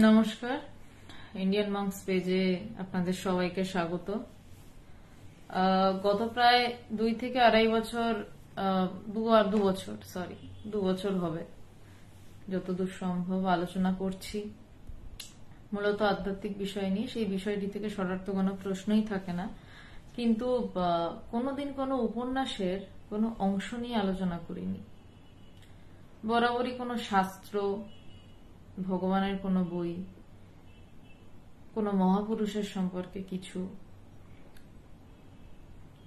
নমস্কার, ইন্ডিয়ান মঙ্কস পেজে আপনাদের সবাইকে স্বাগত। গত প্রায় 2 থেকে আড়াই বছর, দু বছর হবে যতদূর সম্ভব আলোচনা করছি মূলত আধ্যাত্মিক বিষয় নিয়ে। সেই বিষয়টি থেকে সরার তো কোনো প্রশ্নই থাকে না, কিন্তু কোনোদিন কোনো উপন্যাসের কোনো অংশ নিয়ে আলোচনা করিনি। বরাবরই কোনো শাস্ত্র, ভগবানের কোনো বই, কোনো মহাপুরুষের সম্পর্কে কিছু,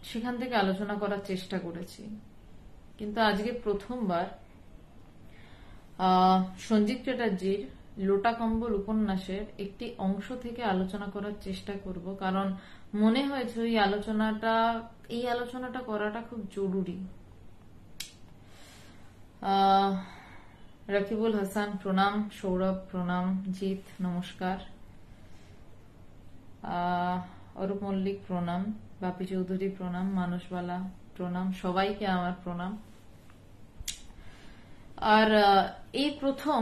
সেখান থেকে আলোচনা করার চেষ্টা করেছি। কিন্তু আজকে প্রথমবার সঞ্জীব চ্যাটার্জির লোটা কম্বল উপন্যাসের একটি অংশ থেকে আলোচনা করার চেষ্টা করব, কারণ মনে হয়েছে এই আলোচনাটা করাটা খুব জরুরি। রাকিবুল হাসান প্রণাম, সৌরভ প্রণাম, জিৎ নমস্কার, অরূপ মল্লিক প্রণাম, বাপি চৌধুরী প্রণাম, মানসবালা প্রণাম, সবাইকে আমার প্রণাম। আর এই প্রথম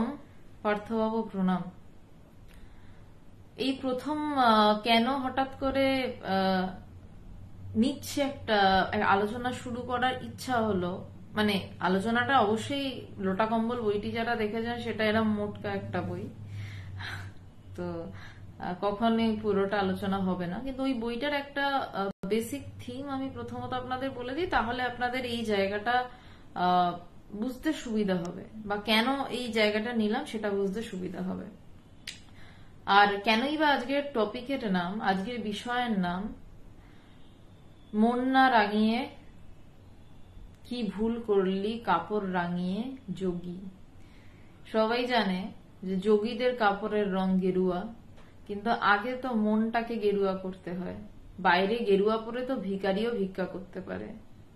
পার্থবাবু প্রণাম। এই প্রথম কেন হঠাৎ করে নিচ্ছে একটা আলোচনা শুরু করার ইচ্ছা হলো, মানে আলোচনাটা অবশ্যই লোটা কম্বল বইটি যারা দেখেছেন সেটা এরকম মোটকা একটা বই, তো কখনোই পুরোটা আলোচনা হবে না, কিন্তু ওই বইটার একটা বেসিক থিম আমি প্রথমত আপনাদের বলে দিই, তাহলে আপনাদের এই জায়গাটা বুঝতে সুবিধা হবে, বা কেন এই জায়গাটা নিলাম সেটা বুঝতে সুবিধা হবে। আর কেনই বা আজকের টপিকের নাম, আজকের বিষয়ের নাম মন না রাঙিয়ে কি ভুল করলি কাপড় রাঙিয়ে যোগী। সবাই জানে যে যোগীদের কাপড়ের রং গেরুয়া, কিন্তু আগে তো মনটাকে গেরুয়া করতে হয়। বাইরে গেরুয়া পরে তো ভিখারিও ভিক্ষা করতে পারে,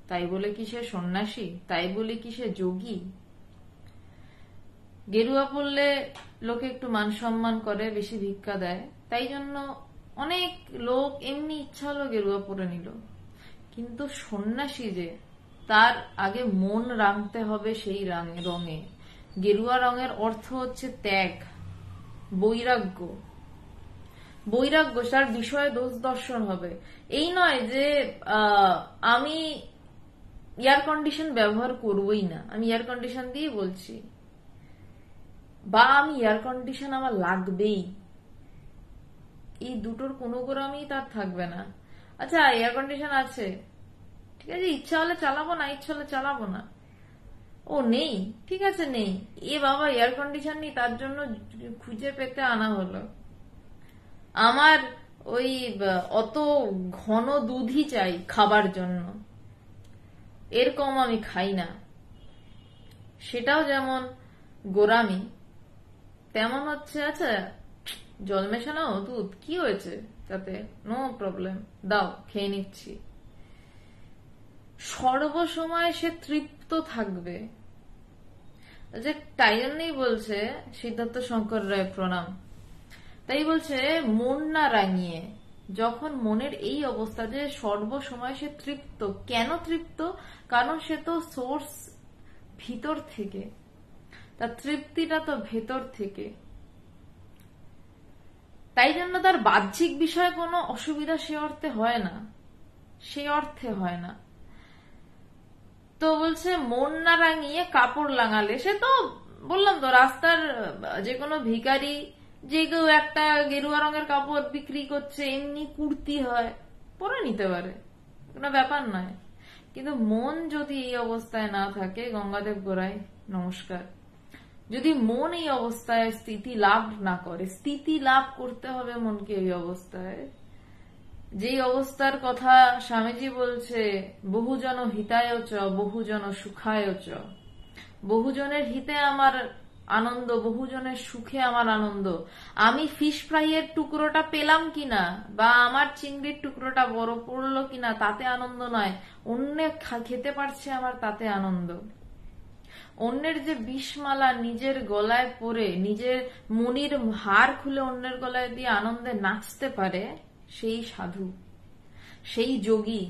তাই বলে কি সে সন্ন্যাসী? তাই বলে কি সে যোগী? গেরুয়া পরলে লোকে একটু মান সম্মান করে, বেশি ভিক্ষা দেয়, তাই জন্য অনেক লোক এমনি ইচ্ছা হলো গেরুয়া পরে নিল। কিন্তু সন্ন্যাসী যে, তার আগে মন রাঙতে হবে সেই রঙে। গেরুয়া রঙের অর্থ হচ্ছে ত্যাগ, বৈরাগ্য। তার বিষয়ে দোষ দর্শন হবে। এই নয় যে আমি এয়ার কন্ডিশন ব্যবহার করবই না, আমি এয়ার কন্ডিশন দিয়ে বলছি, বা আমি এয়ার কন্ডিশন আমার লাগবেই, এই দুটোর কোনো গোড়ামি তার থাকবে না। আচ্ছা, এয়ার কন্ডিশন আছে, ঠিক আছে, ইচ্ছা হলে চালাবো না, ইচ্ছা হলে চালাবো না। ও নেই, ঠিক আছে নেই, এ বাবা এয়ার কন্ডিশন নেই, তার জন্য খুঁজে পেতে আনা হলো। আমার ওই অত ঘন দুধই চাই খাবার জন্য, এর কম আমি খাই না। সেটাও যেমন গোরামি, তেমন হচ্ছে আচ্ছা জল মেশানো দুধ, কি হয়েছে তাতে, নো প্রবলেম, দাও খেয়ে নিচ্ছি। সর্বসময় সে তৃপ্ত থাকবে। যে তাই জন্যই বলছে সিদ্ধার্থ শঙ্কর রায় প্রণাম, তাই বলছে মন না রাঙিয়ে। যখন মনের এই অবস্থা যে সর্বসময় সে তৃপ্ত, কেন তৃপ্ত? কারণ সে তো সোর্স ভিতর থেকে, তার তৃপ্তিটা তো ভেতর থেকে, তাই জন্য তার বাহ্যিক বিষয়ে কোনো অসুবিধা সে অর্থে হয় না। তো বলছে মন না রাঙিয়ে কাপড় লাঙালে, সে তো বললাম তো রাস্তার যে কোনো ভিখারি যে কেউ একটা গেরুয়া রঙের কাপড় বিক্রি করছে, এমনি কুর্তি হয়, পরে নিতে পারে, কোনো ব্যাপার নয়। কিন্তু মন যদি এই অবস্থায় না থাকে, গঙ্গাদেব গোড়াই নমস্কার, যদি মন এই অবস্থায় স্থিতি লাভ না করে, স্থিতি লাভ করতে হবে মনকে এই অবস্থায়, যেই অবস্থার কথা স্বামীজি বলছে, বহুজন হিতায় চ বহুজন সুখায় চ। বহুজনের হিতে আমার আনন্দ, বহুজনের সুখে আমার আনন্দ। আমি ফিশ ফ্রাইয়ের টুকরোটা পেলাম কিনা, বা আমার চিংড়ির টুকরোটা বড় পড়লো কিনা, তাতে আনন্দ নয়, অন্য খেতে পারছে আমার, তাতে আনন্দ। অন্যের যে বিষমালা নিজের গলায় পরে, নিজের মনির হার খুলে অন্যের গলায় দিয়ে আনন্দে নাচতে পারে, সেই সাধু, সেই যোগী,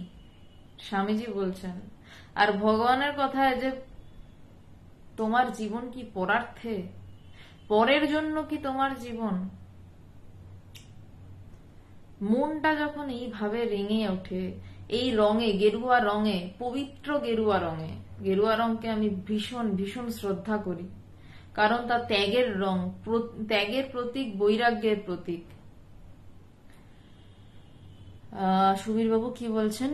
স্বামীজি বলছেন। আর ভগবানের কথায় যে তোমার জীবন কি পরার্থে, পরের জন্য কি তোমার জীবন? মনটা যখন এইভাবে রেঙে ওঠে, এই রঙে, গেরুয়া রঙে, পবিত্র গেরুয়া রঙে, গেরুয়া রঙকে আমি ভীষণ ভীষণ শ্রদ্ধা করি, কারণ তা ত্যাগের রং, ত্যাগের প্রতীক, বৈরাগ্যের প্রতীক। সুবীর বাবু কি বলছেন?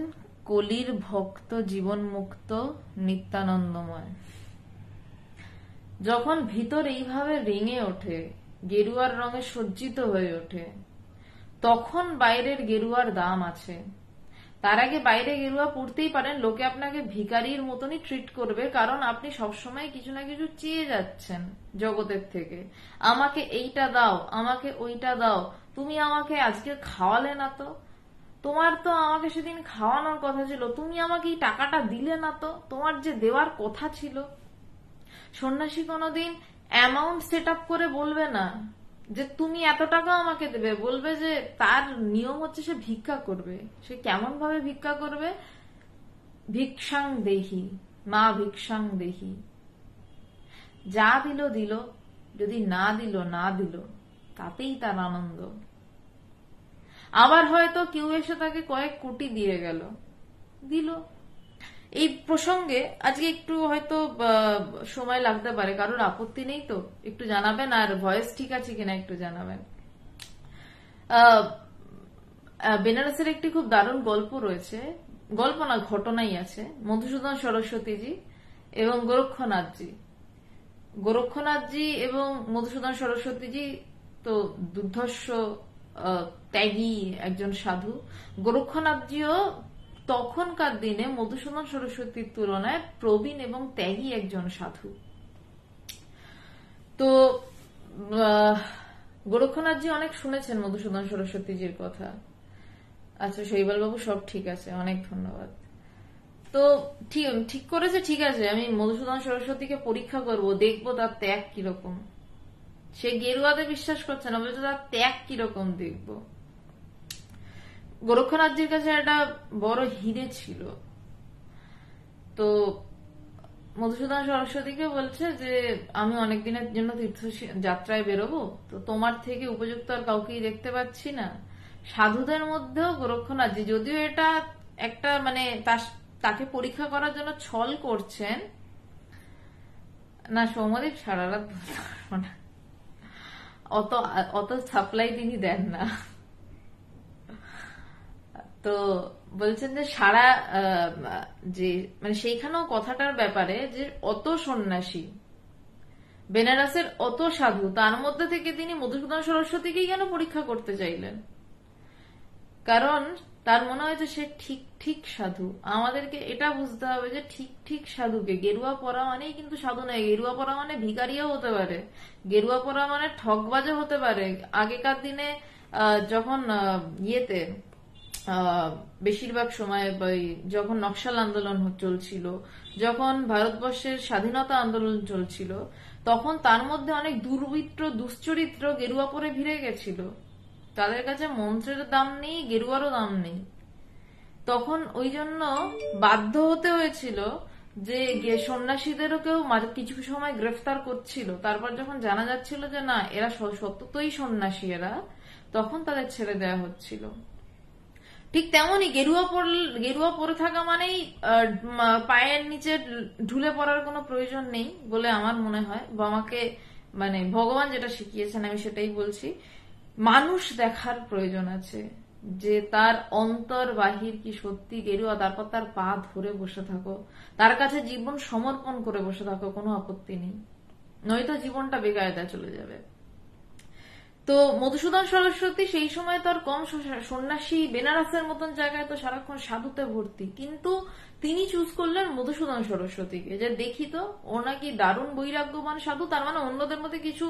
কলির ভক্ত জীবন মুক্ত নিত্যানন্দময়। যখন ভিতর এইভাবে রেঙে ওঠে, গেরুয়ার রঙে সজ্জিত হয়ে ওঠে, তখন বাইরের গেরুয়ার দাম আছে। তার আগে বাইরে গেরুয়া পড়তেই পারেন, লোকে আপনাকে ভিখারির মতনই ট্রিট করবে, কারণ আপনি সবসময় কিছু না কিছু চেয়ে যাচ্ছেন জগতের থেকে। আমাকে এইটা দাও, আমাকে ওইটা দাও, তুমি আমাকে আজকে খাওয়ালে না তো, তোমার তো আমাকে সেদিন খাওয়ানোর কথা ছিল, তুমি আমাকে এই টাকাটা দিলে না তো, তোমার যে দেওয়ার কথা ছিল। সন্ন্যাসী কোনোদিন অ্যামাউন্ট সেট আপ করে বলবে না যে তুমি এত টাকা আমাকে দেবে, বলবে যে তার নিয়ম হচ্ছে সে ভিক্ষা করবে। সে কেমন ভাবে ভিক্ষা করবে? ভিক্ষাং দেহি, মা ভিক্ষাং দেহি। যা দিল দিল, যদি না দিল না দিল, তাতেই তার আনন্দ। আবার হয়তো কেউ এসে তাকে কয়েক কোটি দিয়ে গেল, দিল। এই প্রসঙ্গে আজকে একটু হয়তো সময় লাগতে পারে, কারোর আপত্তি নেই তো? একটু জানাবেন, আর ভয়েস ঠিক আছে কিনা একটু জানাবেন। বেনারসের একটি খুব দারুণ গল্প রয়েছে, গল্প না ঘটনাই আছে। মধুসূদন সরস্বতীজি এবং গোরক্ষনাথজি, গোরক্ষনাথজি এবং মধুসূদন সরস্বতীজি তো দুর্ধর্ষ ত্যাগী একজন সাধু। গোরক্ষনাথজিও তখনকার দিনে মধুসূদন সরস্বতীর তুলনায় প্রবীণ এবং ত্যাগী একজন সাধু। তো গোরক্ষনাথজি অনেক শুনেছেন মধুসূদন সরস্বতীজির কথা। আচ্ছা শৈবাল বাবু, সব ঠিক আছে, অনেক ধন্যবাদ। তো ঠিক করেছে, ঠিক আছে, আমি মধুসূদন সরস্বতীকে পরীক্ষা করব, দেখবো তার ত্যাগ কিরকম। সে গেরুয়াতে বিশ্বাস করছে না, বলছে তার ত্যাগ কিরকম দেখবো। গোরক্ষনাথজির কাছে একটা বড় হিরে ছিল, তো মধুসূদন সরস্বতীকে বলছে যে আমি অনেকদিনের জন্য তীর্থ যাত্রায় বেরোবো, তো তোমার থেকে উপযুক্ত আর কাউকেই দেখতে পাচ্ছি না। সাধুদের মধ্যেও গোরক্ষনাথজি, যদিও এটা একটা মানে তাকে পরীক্ষা করার জন্য ছল করছেন না, সৌম্যদীপ সারা রাত বলতে পারবো না, অত সাপ্লাই তিনি দেন না। তো বলছেন যে সারা যে মানে সেইখানেও কথাটার ব্যাপারে যে অত সন্ন্যাসী, বেনারসের অত সাধু, তার মধ্যে থেকে তিনি মধুসূদন সরস্বতীকেই কেন পরীক্ষা করতে চাইলেন? কারণ তার মনে হয় যে সে ঠিক ঠিক সাধু। আমাদেরকে এটা বুঝতে হবে যে ঠিক ঠিক সাধুকে, গেরুয়া পরা মানেই কিন্তু সাধু নয়। গেরুয়া পরা মানে ভিখারিও হতে পারে, গেরুয়া পরা মানে ঠকবাজও হতে পারে। আগেকার দিনে যখন ইয়েতে বেশিরভাগ সময় যখন নকশাল আন্দোলন চলছিল, যখন ভারতবর্ষের স্বাধীনতা আন্দোলন চলছিল, তখন তার মধ্যে অনেক দুর্বৃত্ত দুশ্চরিত্র গেরুয়া পরে ভিড়ে গেছিল। তাদের কাছে মন্ত্রের দাম নেই, গেরুয়ারও দাম নেই। তখন ওই জন্য বাধ্য হতে হয়েছিল যে সন্ন্যাসীদেরও কেউ কিছু সময় গ্রেফতার করছিল, তারপর যখন জানা যাচ্ছিল যে না এরা সত্যই সন্ন্যাসী এরা, তখন তাদের ছেড়ে দেওয়া হচ্ছিল। ঠিক তেমনই গেরুয়া পরে থাকা মানেই পায়ের নিচে ঢুলে পড়ার কোনো প্রয়োজন নেই বলে আমার মনে হয়, বা আমাকে মানে ভগবান যেটা শিখিয়েছেন আমি সেটাই বলছি। মানুষ দেখার প্রয়োজন আছে যে তার অন্তর বাহির কি সত্যি গেরুয়া, তারপর তার পা ধরে বসে থাকো, তার কাছে জীবন সমর্পণ করে বসে থাকো, কোনো আপত্তি নেই, নয়তো জীবনটা বেকায়দায় চলে যাবে। তো মধুসূদন সরস্বতী সেই সময় তো আর কম সন্ন্যাসী, বেনারসের মতন জায়গায় তো সারাক্ষণ সাধুতে ভর্তি, কিন্তু তিনি চুজ করলেন মধুসূদন সরস্বতীকে, যে দেখি তো ও নাকি দারুণ বৈরাগ্যবান সাধু। তার মানে অন্যদের মধ্যে কিছু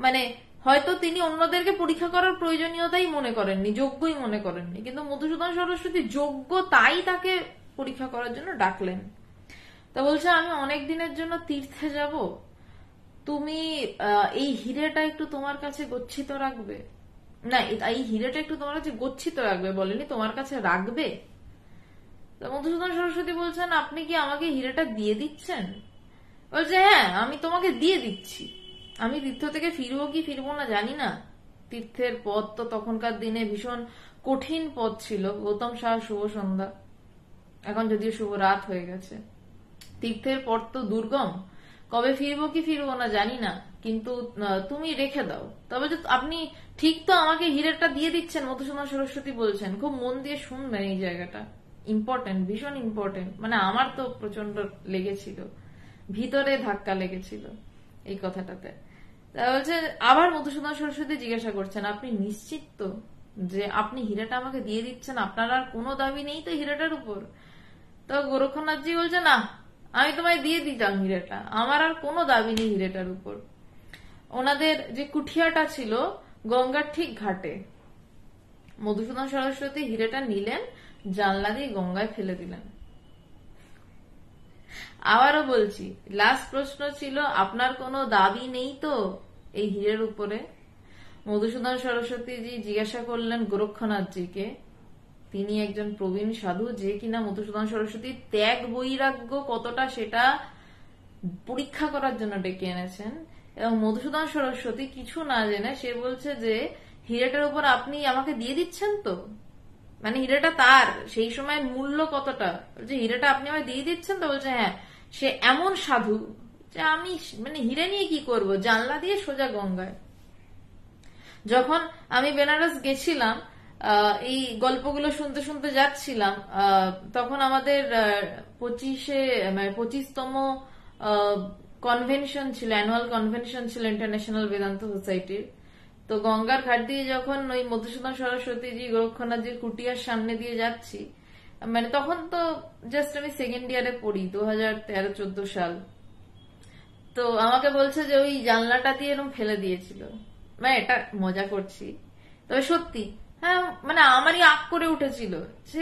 মানে হয়তো তিনি অন্যদেরকে পরীক্ষা করার প্রয়োজনীয়তাই মনে করেননি, যোগ্যই মনে করেননি, কিন্তু মধুসূদন সরস্বতী যোগ্য, তাই তাকে পরীক্ষা করার জন্য ডাকলেন। তা বলছে আমি অনেক দিনের জন্য তীর্থে যাব, তুমি এই হিরেটা একটু তোমার কাছে গচ্ছিত রাখবে। না, এই হিরেটা একটু তোমার কাছে গচ্ছিত রাখবে বলেনি, তোমার কাছে রাখবে। তো মধুসূদন সরস্বতী বলছেন আপনি কি আমাকে হিরেটা দিয়ে দিচ্ছেন? বলছে হ্যাঁ আমি তোমাকে দিয়ে দিচ্ছি, আমি তীর্থ থেকে ফিরবো কি ফিরবো না জানি না। তীর্থের পথ তো তখনকার দিনে ভীষণ কঠিন পথ ছিল। গৌতম শাহ, শুভ সন্ধ্যা। এখন যদিও শুভ রাত হয়ে গেছে। তীর্থের পথ তো দুর্গম। কবে ফিরবো কি ফিরবো না জানি না, কিন্তু তুমি রেখে দাও। তবে যে আপনি ঠিক তো আমাকে হীরেটা দিয়ে দিচ্ছেন, মধুসূদন সরস্বতী বলছেন। খুব মন দিয়ে শুনবেন এই জায়গাটা, ইম্পর্টেন্ট, ভীষণ ইম্পর্টেন্ট। মানে আমার তো প্রচন্ড লেগেছিল, ভিতরে ধাক্কা লেগেছিল এই কথাটাতে। তা বলছে, আবার মধুসূদন সরস্বতী জিজ্ঞাসা করছেন, আপনি নিশ্চিত তো যে আপনি হীরাটা আমাকে দিয়ে দিচ্ছেন? আপনার আর কোনো দাবি নেই তো হীরাটার উপর? তো গোরক্ষনাথজি বলছে, না, আমি তোমায় দিয়ে দিতাম হীরেটা, আমার আর কোনো দাবি নেই হীরেটার উপর। ওনাদের যে কুঠিয়াটা ছিল গঙ্গার ঠিক ঘাটে। মধুসূদন সরস্বতী হীরেটা নিলেন, জানলা দিয়ে গঙ্গায় ফেলে দিলেন। আবারও বলছি, লাস্ট প্রশ্ন ছিল, আপনার কোনো দাবি নেই তো এই হীরের উপরে? মধুসূদন সরস্বতীজি জিজ্ঞাসা করলেন গোরক্ষনাথজিকে। তিনি একজন প্রবীণ সাধু, যে কিনা মধুসূদন সরস্বতীর ত্যাগ বৈরাগ্য কতটা সেটা পরীক্ষা করার জন্য ডেকে এনেছেন। এবং মধুসূদন সরস্বতী কিছু না জেনে সে বলছে যে, হীরেটার উপর আপনি আমাকে দিয়ে দিচ্ছেন তো? মানে হীরেটা তার সেই সময় মূল্য কতটা, যে হীরেটা আপনি আমায় দিয়ে দিচ্ছেন তো? বলছে হ্যাঁ। সে এমন সাধু যে আমি মানে হীরে নিয়ে কি করব, জানলা দিয়ে সোজা গঙ্গায়। যখন আমি বেনারস গেছিলাম, এই গল্পগুলো শুনতে শুনতে যাচ্ছিলাম, তখন আমাদের 25তম কনভেনশন ছিল, অ্যানুয়াল কনভেনশন ছিল ইন্টারন্যাশনাল বেদান্ত সোসাইটির। তো গঙ্গার ঘাট দিয়ে যখন ওই মধুসূদন সরস্বতীজি গোরক্ষনাথজির কুটিয়ার সামনে দিয়ে যাচ্ছি, মানে তখন তো জাস্ট আমি সেকেন্ড ইয়ারে পড়ি, 2013-14 সাল। তো আমাকে বলছে যে ওই জানলাটা দিয়ে এরকম ফেলে দিয়েছিল। মানে এটা মজা করছি, তবে সত্যি। হ্যাঁ, মানে আমারই আগ করে উঠেছিল যে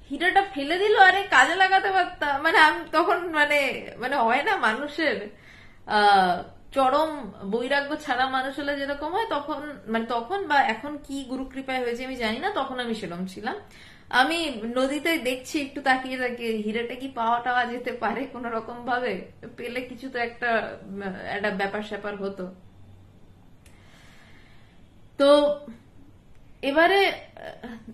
হীরাটা ফেলে দিল, আরে কাজে লাগাতে পারতাম। মানে আমি তখন মানে মানে হয় না মানুষের চরম বৈরাগ্য ছাড়া মানুষ হলে যেরকম হয়, তখন মানে তখন বা এখন কি গুরু কৃপায় হয়েছে আমি জানি না, তখন আমি সেরকম ছিলাম। আমি নদীতে দেখছি একটু তাকিয়ে তাকিয়ে, হীরাটা কি পাওয়া টাওয়া যেতে পারে কোন রকম ভাবে, পেলে কিছু তো একটা একটা ব্যাপার স্যাপার হতো। তো এবারে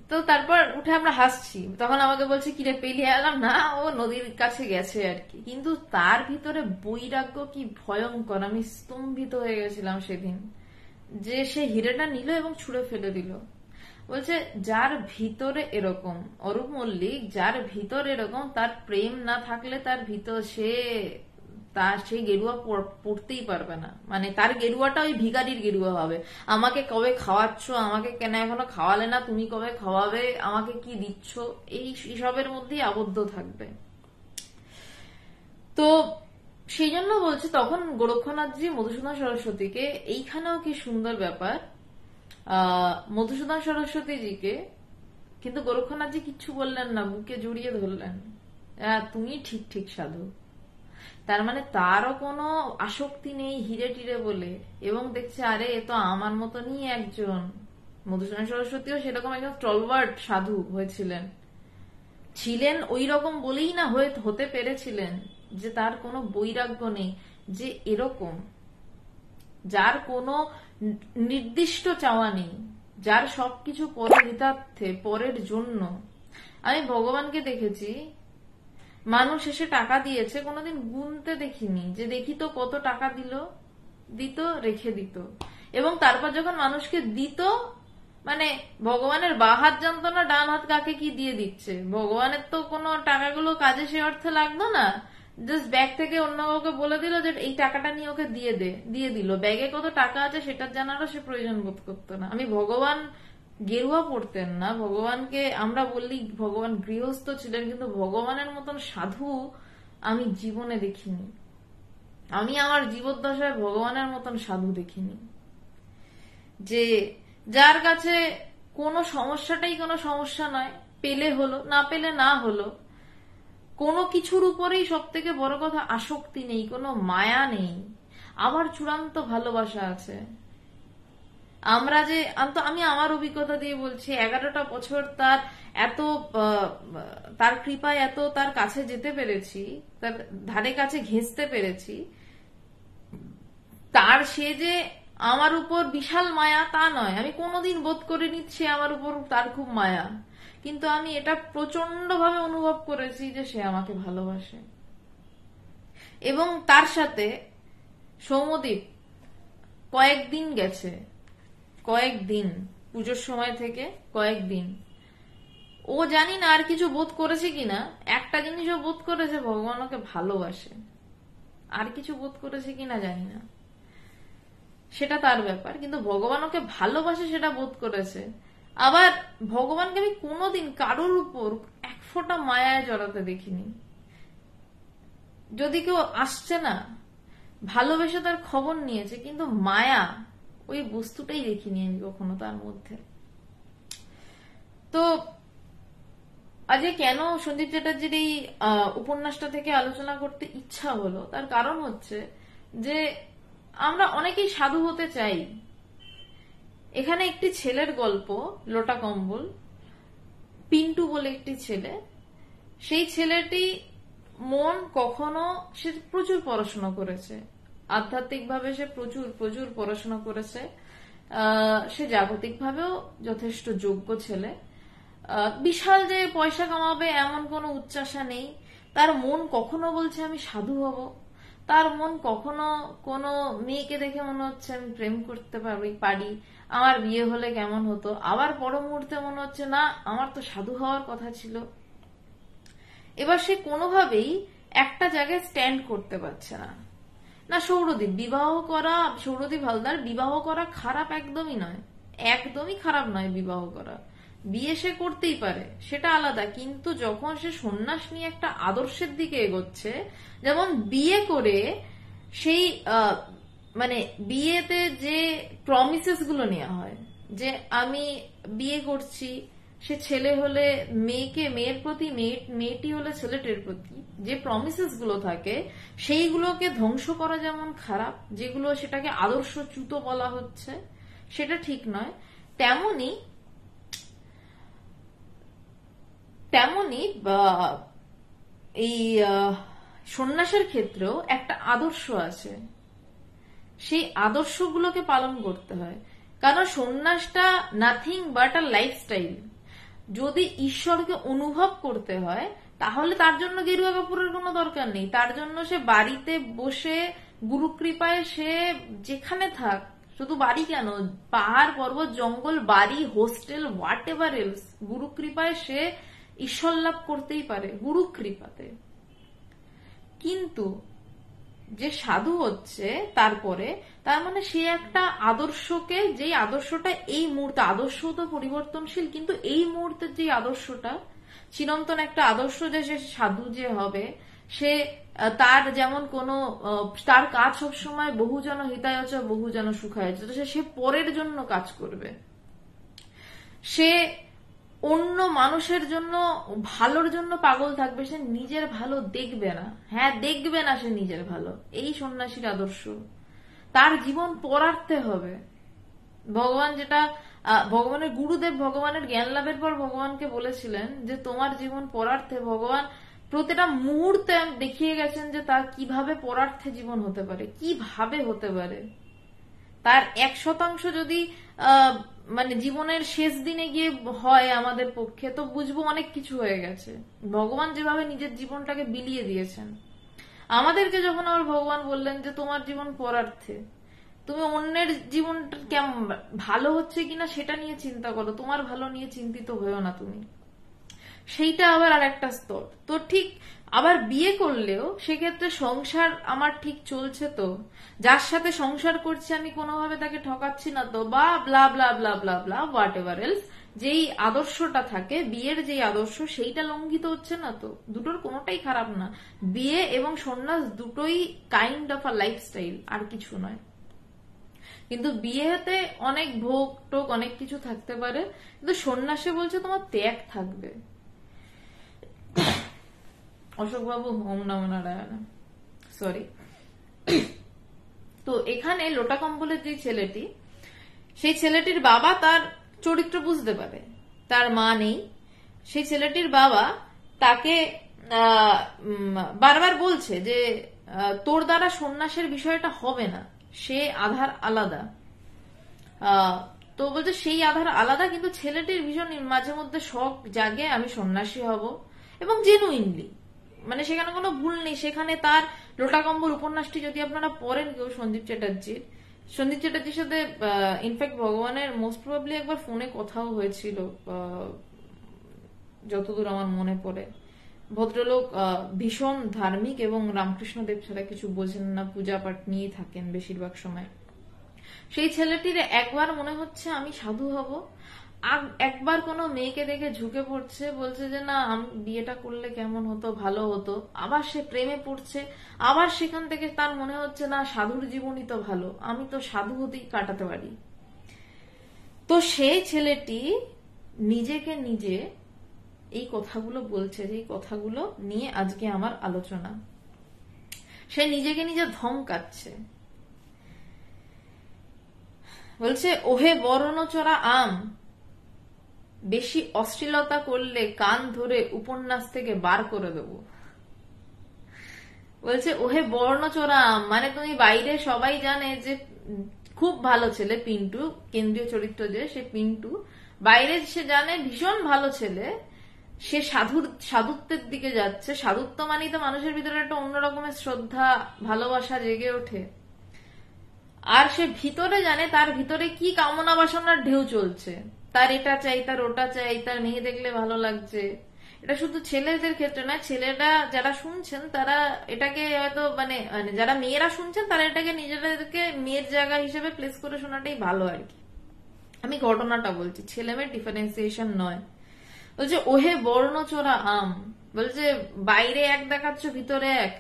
তো তারপর উঠে আমরা হাসছি, তখন আমাকে বলছে কিরে পেলি এলাম না, ও নদীর কাছে গেছে আর কি। কিন্তু তার ভিতরে বৈরাগ্য কি ভয়ঙ্কর, আমি স্তম্ভিত হয়ে গেছিলাম সেদিন, যে সে হীরেটা নিল এবং ছুঁড়ে ফেলে দিল। বলছে যার ভিতরে এরকম, অরূপ মল্লিক যার ভিতর এরকম, তার প্রেম না থাকলে তার ভিতর সেই গেরুয়া পড়তেই পারবে না। মানে তার গেরুয়াটা ওই ভিখারির গেরুয়া হবে। আমাকে কবে খাওয়াচ্ছ, আমাকে কেন এখনো খাওয়ালে না, তুমি কবে খাওয়াবে, আমাকে কি দিচ্ছ, এই সবের মধ্যেই আবদ্ধ থাকবে। তো সেই জন্য বলছি, তখন গোরক্ষনাথজি মধুসূদন সরস্বতীকে, এইখানেও কি সুন্দর ব্যাপার, মধুসূদন সরস্বতীজিকে কিন্তু গোরক্ষনাথজি কিচ্ছু বললেন না, বুকে জড়িয়ে ধরলেন, তুমি ঠিক ঠিক সাধু। তার মানে তারও কোনো আসক্তি নেই হিরে টিরে বলে, এবং দেখছে আরে এ তো আমার মতনই একজন। মধুসূদন সরস্বতীও সেরকম একজন স্টলওয়ার্ড সাধু ছিলেন ওই রকম বলেই না হতে পেরেছিলেন, যে তার কোনো বৈরাগ্য নেই, যে এরকম যার কোনো নির্দিষ্ট চাওয়া নেই, যার সবকিছু পরহিতার্থে, পরের জন্য। আমি ভগবানকে দেখেছি, মানুষ এসে টাকা দিয়েছে, কোনোদিন গুনতে দেখিনি, যে দেখি তো কত টাকা দিত রেখে দিত। এবং তারপর যখন মানুষকে দিত, মানে ভগবানের বাঁ হাত জানতো না ডান হাত কাকে কি দিয়ে দিচ্ছে। ভগবানের তো কোনো টাকাগুলো কাজে সে অর্থে লাগতো না, জাস্ট ব্যাগ থেকে অন্য কাউকে বলে দিল যে এই টাকাটা নিয়ে ওকে দিয়ে দিল। ব্যাগে কত টাকা আছে সেটার জানারও সে প্রয়োজন বোধ করতো না। আমি ভগবান গেরুয়া পড়তেন না, ভগবানকে আমরা বললি ভগবান গৃহস্থ ছিলেন, কিন্তু ভগবানের মতন সাধু আমি জীবনে দেখিনি। আমি আমার জীবদ্দশায় ভগবানের মতন সাধু দেখিনি, যে যার কাছে কোনো সমস্যাটাই কোনো সমস্যা নয়, পেলে হলো, না পেলে না হলো। কোনো কিছুর উপরেই সব থেকে বড় কথা আসক্তি নেই, কোনো মায়া নেই, আবার চূড়ান্ত ভালোবাসা আছে। আমরা যে আমি আমার অভিজ্ঞতা দিয়ে বলছি, 11টা বছর তার কৃপায় এত তার কাছে যেতে পেরেছি, তার ধারে কাছে ঘেঁষতে পেরেছি, তার সে যে আমার উপর বিশাল মায়া তা নয়, আমি কোনোদিন বোধ করে নিচ্ছি আমার উপর তার খুব মায়া, কিন্তু আমি এটা প্রচন্ড ভাবে অনুভব করেছি যে সে আমাকে ভালোবাসে। এবং তার সাথে সৌম্যদীপ কয়েকদিন গেছে, কয়েকদিন, পুজোর সময় থেকে কয়েকদিন, ও জানি না আর কিছু বোধ করেছে কিনা, একটা জিনিসও বোধ করেছে, ভগবান ওকে ভালোবাসে। আর কিছু বোধ করেছে কিনা জানি না, সেটা তার ব্যাপার, কিন্তু ভগবান ওকে ভালোবাসে সেটা বোধ করেছে। আবার ভগবানকে আমি কোনোদিন কারোর উপর এক ফোঁটা মায়ায় জড়াতে দেখিনি। যদি কেউ আসছে না, ভালোবেসে তার খবর নিয়েছে, কিন্তু মায়া ওই বস্তুটাই দেখিনি আমি কখনো তার মধ্যে। তো আজকে কেন সন্দীপ চ্যাটার্জির এই উপন্যাসটা থেকে আলোচনা করতে ইচ্ছা হলো, তার কারণ হচ্ছে যে আমরা অনেকেই সাধু হতে চাই। এখানে একটি ছেলের গল্প, লোটা কম্বল, পিন্টু বলে একটি ছেলে। সেই ছেলেটি মন কখনো, সে প্রচুর পড়াশোনা করেছে, আধ্যাত্মিকভাবে সে প্রচুর প্রচুর পড়াশোনা করেছে, সে জাগতিকভাবেও যথেষ্ট যোগ্য ছেলে, বিশাল যে পয়সা কামাবে এমন কোনো উচ্চাসা নেই। তার মন কখনো বলছে আমি সাধু হব, তার মন কখনো কোনো মেয়েকে দেখে মনে হচ্ছে আমি প্রেম করতে পারি, আমার বিয়ে হলে কেমন হতো, আবার পর মুহূর্তে মনে হচ্ছে না আমার তো সাধু হওয়ার কথা ছিল। এবার সে কোনোভাবেই একটা জায়গায় স্ট্যান্ড করতে পারছে না। না, সৌরদীপ হালদার বিবাহ করা খারাপ একদমই নয়, একদমই খারাপ নয় বিবাহ করা, বিয়ে সে করতেই পারে, সেটা আলাদা। কিন্তু যখন সে সন্ন্যাস নিয়ে একটা আদর্শের দিকে এগোচ্ছে, যেমন বিয়ে করে সেই মানে বিয়েতে যে প্রমিসেস গুলো নেওয়া হয়, যে আমি বিয়ে করছি, সে ছেলে হলে মেয়ের প্রতি, মেয়েটি হলে ছেলেটির প্রতি যে প্রমিসেস গুলো থাকে, সেইগুলোকে ধ্বংস করা যেমন খারাপ, যেগুলো সেটাকে আদর্শচ্যুত বলা হচ্ছে, সেটা ঠিক নয়। তেমনি এই সন্ন্যাসের ক্ষেত্রেও একটা আদর্শ আছে, সেই আদর্শগুলোকে পালন করতে হয়। কারণ সন্ন্যাসটা নাথিং বাট আ লাইফস্টাইল। যদি ঈশ্বরকে অনুভব করতে হয় তাহলে তার জন্য গেরুয়া কাপড়ের কোনো দরকার নেই, তার জন্য সে বাড়িতে বসে গুরু কৃপায় সে যেখানে থাক, শুধু বাড়ি কেন, পাহাড় পর্বত জঙ্গল বাড়ি হোস্টেল হোয়াট এভার এলস, গুরু কৃপায় সে ঈশ্বর লাভ করতেই পারে গুরু কৃপাতে। কিন্তু যে সাধু হচ্ছে তারপরে, তার মানে সে একটা আদর্শকে, যেই আদর্শটা এই মুহূর্তে, আদর্শ তো পরিবর্তনশীল, কিন্তু এই মুহূর্তের যে আদর্শটা চিরন্তন একটা আদর্শ, যে সে সাধু যে হবে, সে তার যেমন কোনো, তার কাজ সবসময় বহুজন হিতায়চ বহুজন সুখায়চ, সে পরের জন্য কাজ করবে, সে অন্য মানুষের জন্য ভালোর জন্য পাগল থাকবে, সে নিজের ভালো দেখবে না। হ্যাঁ, দেখবে না সে নিজের ভালো, এই সন্ন্যাসীর আদর্শ। তার জীবন পরার্থে হবে। ভগবান যেটা, ভগবানের গুরুদেব ভগবানের জ্ঞান লাভের পর ভগবানকে বলেছিলেন যে তোমার জীবন পরার্থে, ভগবান প্রতিটা মুহূর্তে দেখিয়ে গেছেন যে তার কিভাবে পরার্থে জীবন হতে পারে, কিভাবে হতে পারে। তার 1% যদি মানে জীবনের শেষ দিনে গিয়ে হয় আমাদের পক্ষে, তো বুঝবো অনেক কিছু হয়ে গেছে। ভগবান যেভাবে নিজের জীবনটাকে বিলিয়ে দিয়েছেন, আমাদেরকে যখন আবার ভগবান বললেন যে তোমার জীবন পরার্থে, তুমি অন্যের জীবনটা কেমন ভালো হচ্ছে কিনা সেটা নিয়ে চিন্তা করো, তোমার ভালো নিয়ে চিন্তিত হয়েও না তুমি, সেইটা আবার আর একটা স্তর। তো ঠিক আবার বিয়ে করলেও সেক্ষেত্রে সংসার আমার ঠিক চলছে তো, যার সাথে সংসার করছি আমি কোনোভাবে তাকে ঠকাচ্ছি না তো, বা ব্লা ব্লা ব্লা ব্লা ব্লা হোয়াট এভার এলস, যেই আদর্শটা থাকে বিয়ের, যেই আদর্শ, সেইটা লঙ্ঘিত হচ্ছে না তো। দুটোর কোনোটাই খারাপ না, বিয়ে এবং সন্ন্যাস দুটোই কাইন্ড অফ আ লাইফস্টাইল, আর কিছু নয়। কিন্তু বিয়েতে অনেক ভোগ টোক অনেক কিছু থাকতে পারে, কিন্তু সন্ন্যাসে বলছে তোমার ত্যাগ থাকবে। অশোকবাবু ওম নমো নারায়ণ, সরি। তো এখানে লোটা কম্বলের যে ছেলেটি, সেই ছেলেটির বাবা তার চরিত্র বুঝতে পারে, তার মা নেই, সেই ছেলেটির বাবা তাকে বারবার বলছে যে তোর দ্বারা সন্ন্যাসের বিষয়টা হবে না, সে আধার আলাদা। তো বলছে সেই আধার আলাদা, কিন্তু ছেলেটির ভীষণ মাঝে মধ্যে শখ জাগে আমি সন্ন্যাসী হব, এবং জেনুইনলি, মানে সেখানে কোনো ভুল নেই। সেখানে তার লোটাকম্বল উপন্যাসটি যদি আপনারা পড়েন কেউ সন্দীপ চ্যাটার্জির সাথে ইনফ্যাক্ট ভগবানের মোস্ট প্রবাবলি একবার ফোনে কথাও হয়েছিল, যতদূর আমার মনে পড়ে। ভদ্রলোক ভীষণ ধার্মিক এবং রামকৃষ্ণদেব ছাড়া কিছু বোঝেন না, পূজা পাঠ নিয়েই থাকেন বেশিরভাগ সময়। সেই ছেলেটির একবার মনে হচ্ছে আমি সাধু হব, একবার কোনো মেয়েকে দেখে ঝুঁকে পড়ছে, বলছে যে না আমি বিয়েটা করলে কেমন হতো, ভালো হতো। আবার সে প্রেমে পড়ছে, আবার সেখান থেকে তার মনে হচ্ছে না সাধুর জীবনই তো ভালো, আমি তো সাধু হতেই কাটাতে পারি। তো সেই ছেলেটি নিজেকে নিজে এই কথাগুলো বলছে, যে এই কথাগুলো নিয়ে আজকে আমার আলোচনা। সে নিজেকে নিজে ধমকাচ্ছে, বলছে ওহে বর্ণচোরা আম, বেশি অশ্লীলতা করলে কান ধরে উপন্যাস থেকে বার করে দেব। বলছে ওহে বর্ণচোরা আম, মানে তুমি বাইরে সবাই জানে যে খুব ভালো ছেলে পিন্টু, কেন্দ্রীয় চরিত্র যে সে পিন্টু, বাইরে সে জানে ভীষণ ভালো ছেলে, সে সাধুত্বের দিকে যাচ্ছে। সাধুত্ব মানেই তো মানুষের ভিতরে একটা অন্যরকমের শ্রদ্ধা ভালোবাসা জেগে ওঠে। আর সে ভিতরে জানে তার ভিতরে কি কামনা বাসনার ঢেউ চলছে, তার এটা চাই, তার ওটা চাই, তার মেয়ে দেখলে ভালো লাগছে। এটা শুধু ছেলেদের ক্ষেত্রে না, ছেলেরা যারা শুনছেন তারা এটাকে হয়তো মানে যারা মেয়েরা শুনছেন তারা এটাকে নিজেদেরকে মেয়ের জায়গা হিসেবে প্লেস করে শোনাটাই ভালো আর কি। আমি ঘটনাটা বলছি, ছেলে মেয়ের ডিফারেন্সিয়েশন নয়। বলছে ওহে বর্ণচোরা আম, বলছে বাইরে এক দেখাচ্ছ ভিতরে এক।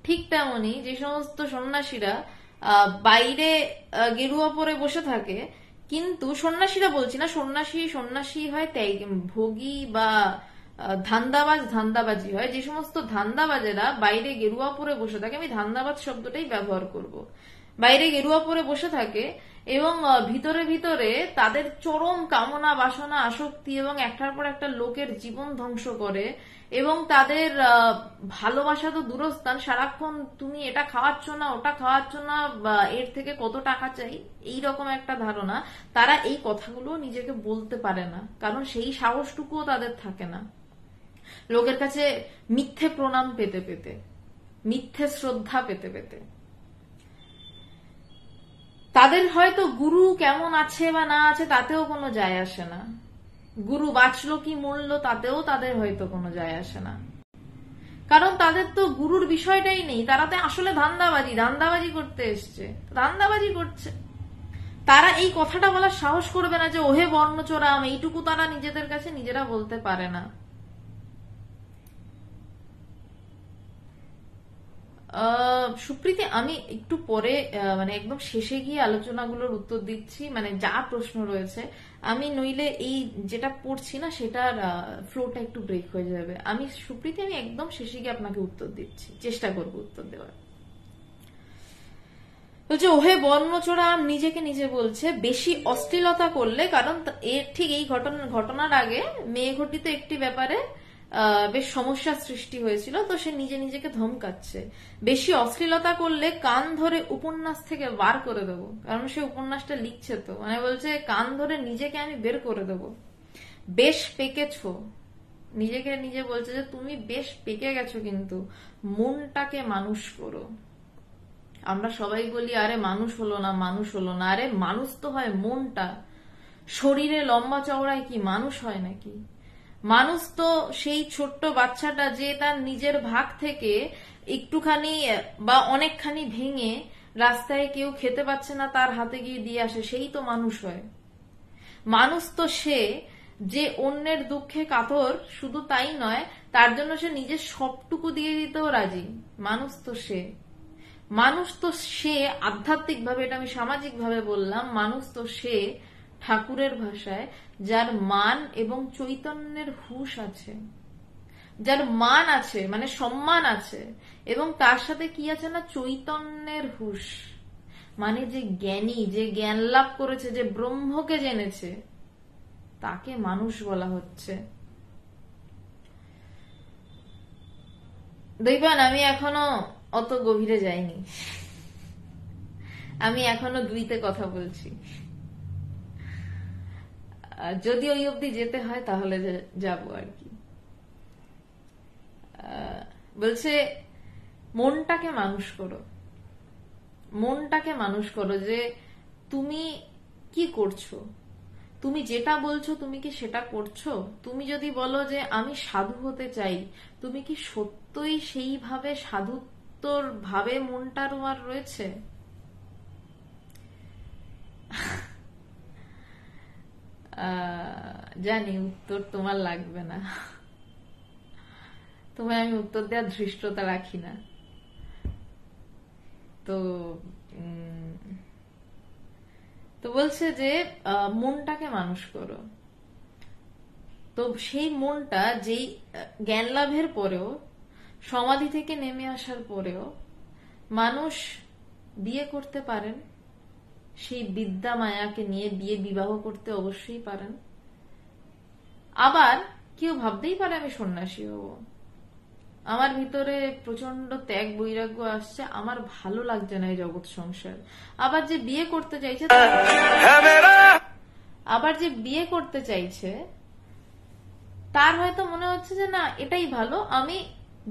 ঠিক তেমনি যে সমস্ত সন্ন্যাসীরা বাইরে গেরুয়া পরে বসে থাকে, কিন্তু সন্ন্যাসীরা বলছি না, সন্ন্যাসী হয় ভোগী বা ধান্দাবাজি হয়। যে সমস্ত ধান্দাবাজেরা বাইরে গেরুয়া পরে বসে থাকে, আমি ধান্দাবাজ শব্দটাই ব্যবহার করব, বাইরে গেরুয়া পরে বসে থাকে এবং ভিতরে ভিতরে তাদের চরম কামনা বাসনা আসক্তি এবং একটার পর একটা লোকের জীবন ধ্বংস করে, এবং তাদের ভালোবাসা তো দূরস্থান, সারাক্ষণ তুমি এটা খাওয়াচ্ছ না, ওটা খাওয়াচ্ছ না, বা এর থেকে কত টাকা চাই, এই রকম একটা ধারণা। তারা এই কথাগুলো নিজেকে বলতে পারে না, কারণ সেই সাহসটুকুও তাদের থাকে না। লোকের কাছে মিথ্যে প্রণাম পেতে পেতে, মিথ্যে শ্রদ্ধা পেতে পেতে। তাদের হয়তো গুরু কেমন আছে বা না আছে তাতেও কোনো যায় আসে না, গুরু বাঁচলো কি মূল্য তাতেও তাদের হয়তো কোনো যায় আসে না, কারণ তাদের তো গুরুর বিষয়টাই নেই। তারা তো আসলে ধান্দাবাজি করতে এসছে, ধান্দাবাজি করছে। তারা এই কথাটা বলার সাহস করবে না যে ওহে বর্ণচোরা আম, এইটুকু তারা নিজেদের কাছে নিজেরা বলতে পারে না। সুপ্রীতি, আমি একটু পরে মানে একদম শেষে গিয়ে আলোচনাগুলোর উত্তর দিচ্ছি, মানে যা প্রশ্ন রয়েছে। আমি নইলে এই যেটা পড়ছি না সেটার ফ্লোটা একটু ব্রেক হয়ে যাবে। সুপ্রীতি, আমি একদম শেষে গিয়ে আপনাকে উত্তর দিচ্ছি, চেষ্টা করবো উত্তর দেওয়ার। বলছে ওহে বর্ণচোরা আম, নিজেকে নিজে বলছে বেশি অশ্লীলতা করলে, কারণ এর ঠিক এই ঘটনার আগে মেয়ে ঘটিত একটি ব্যাপারে বেশ সমস্যার সৃষ্টি হয়েছিল, তো সে নিজেকে ধমকাচ্ছে। বেশি অশ্লীলতা করলে কান ধরে উপন্যাস থেকে বার করে দেবো, কারণ সে উপন্যাসটা লিখছে তো, মানে বলছে কান ধরে নিজেকে আমি বের করে দেবো। বেশ পেকেছো, নিজেকে নিজে বলছে যে তুমি বেশ পেকে গেছো, কিন্তু মনটাকে মানুষ করো। আমরা সবাই বলি আরে মানুষ হলো না, আরে মানুষ তো হয় মনটা, শরীরে লম্বা চওড়ায় কি মানুষ হয় নাকি? মানুষ তো সেই ছোট্ট বাচ্চাটা যে তার নিজের ভাগ থেকে একটুখানি বা অনেকখানি ভেঙে রাস্তায় কেউ খেতে পাচ্ছে না তার হাতে গিয়ে দিয়ে আসে, সেই তো মানুষ হয়। মানুষ তো সে যে অন্যের দুঃখে কাতর, শুধু তাই নয় তার জন্য সে নিজের সবটুকু দিয়ে দিতেও রাজি। মানুষ তো সে আধ্যাত্মিক ভাবে, এটা আমি সামাজিক ভাবে বললাম, মানুষ তো সে ঠাকুরের ভাষায় যার মান এবং চৈতন্যের হুঁশ আছে, যার মান আছে মানে সম্মান আছে, এবং তার সাথে কি আছে না চৈতন্যের হুঁশ, মানে যে জ্ঞানী, যে জ্ঞান লাভ করেছে, যে ব্রহ্মকে জেনেছে, তাকে মানুষ বলা হচ্ছে। দেখবেন আমি এখনো অত গভীরে যাইনি, আমি এখনো 2তে কথা বলছি। যদি ওই অবধি যেতে হয় তাহলে যাব আর কি। বলছে মনটাকে মানুষ করো, মনটাকে মানুষ করো যে তুমি কি করছো, তুমি যেটা বলছো তুমি কি সেটা করছো। তুমি যদি বলো যে আমি সাধু হতে চাই, তুমি কি সত্যই সেইভাবে সাধুত্বর ভাবে মনটা তোমার রয়েছে? জানি উত্তর তোমার লাগবে না, তোমায় আমি উত্তর দেওয়ার ধৃষ্টতা রাখি না। তো তো বলছে যে মনটাকে মানুষ করো। তো সেই মনটা যেই জ্ঞান লাভের পরেও, সমাধি থেকে নেমে আসার পরেও মানুষ বিয়ে করতে পারেন, সেই বিদ্যা মায়াকে নিয়ে বিয়ে বিবাহ করতে অবশ্যই পারেন। আবার কেউ ভাবতেই পারে আমি সন্ন্যাসী হব, আমার ভিতরে প্রচন্ড ত্যাগ বৈরাগ্য আসছে, আমার ভালো লাগছে না এই জগৎ সংসার। আবার যে বিয়ে করতে চাইছে তার হয়তো মনে হচ্ছে যে না এটাই ভালো, আমি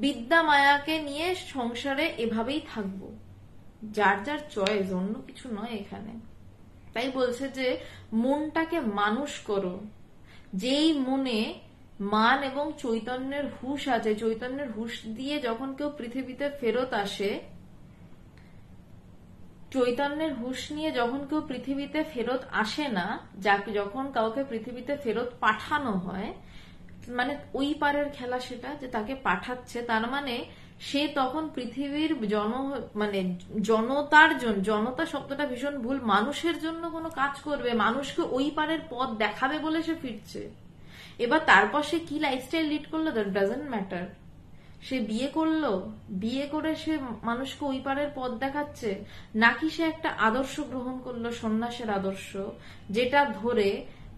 বিদ্যা মায়াকে নিয়ে সংসারে এভাবেই থাকবো। যার যার চয়েস, অন্য কিছু নয় এখানে। তাই বলছে যে মনটাকে মানুষ করো, যেই মনে মান এবং চৈতন্যের হুঁশ আছে, চৈতন্যের হুঁশ দিয়ে যখন কেউ পৃথিবীতে ফেরত আসে, চৈতন্যের হুঁশ নিয়ে যখন কেউ পৃথিবীতে ফেরত আসে না, যাকে যখন কাউকে পৃথিবীতে ফেরত পাঠানো হয়, মানে ওই পারের খেলা সেটা, যে তাকে পাঠাচ্ছে, তার মানে সে তখন পৃথিবীর জনতার জন্য, জনতা শব্দটা ভীষণ ভুল, মানুষের জন্য কোনো কাজ করবে, মানুষকে ওই পারের পথ দেখাবে বলে সে ফিরছে। এবার তারপর সে কি লাইফস্টাইল লিড করলো দ্যাট ডাজন্ট ম্যাটার। সে বিয়ে করলো, বিয়ে করে সে মানুষকে ওই পারের পথ দেখাচ্ছে, নাকি সে একটা আদর্শ গ্রহণ করলো, সন্ন্যাসের আদর্শ, যেটা ধরে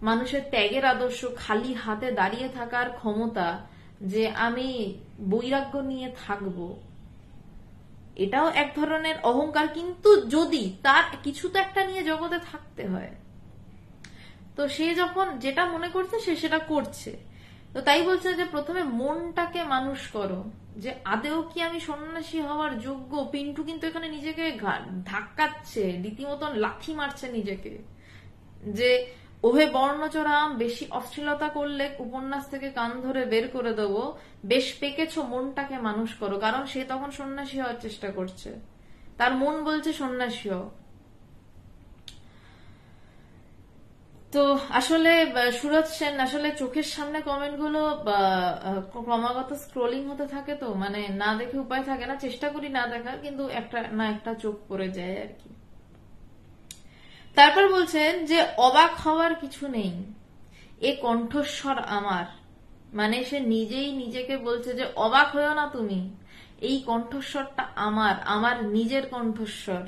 মানুষের ত্যাগের আদর্শ, খালি হাতে দাঁড়িয়ে থাকার ক্ষমতা, যে আমি বৈরাগ্য নিয়ে থাকবো, এটাও এক ধরনের অহংকার। কিন্তু যদি তার কিছু তো একটা নিয়ে জগতে থাকতে হয়, তো সে যখন যেটা মনে করছে সে সেটা করছে। তো তাই বলছে যে প্রথমে মনটাকে মানুষ করো, যে আদেও কি আমি সন্ন্যাসী হওয়ার যোগ্য। পিন্টু কিন্তু এখানে নিজেকে ধাক্কাচ্ছে, রীতিমতন লাথি মারছে নিজেকে, যে ওহে বর্ণচরাম, বেশি অশ্লীলতা করলে উপন্যাস থেকে কান ধরে বের করে দেবো, বেশ পেকেছো, মনটাকে মানুষ করো। কারণ সে তখন সন্ন্যাসী হওয়ার চেষ্টা করছে, তার মন বলছে সন্ন্যাসী হও। তো আসলে সুরজ সেন আসলে চোখের সামনে কমেন্ট গুলো ক্রমাগত স্ক্রোলিং হতে থাকে, তো মানে না দেখে উপায় থাকে না, চেষ্টা করি না দেখার, কিন্তু একটা না একটা চোখ পড়ে যায় আর কি। তারপর বলছেন যে অবাক হওয়ার কিছু নেই, এ কণ্ঠস্বর আমার, মানে সে নিজেই নিজেকে বলছে যে অবাক হয়েও না তুমি, এই কণ্ঠস্বরটা আমার, আমার নিজের কণ্ঠস্বর।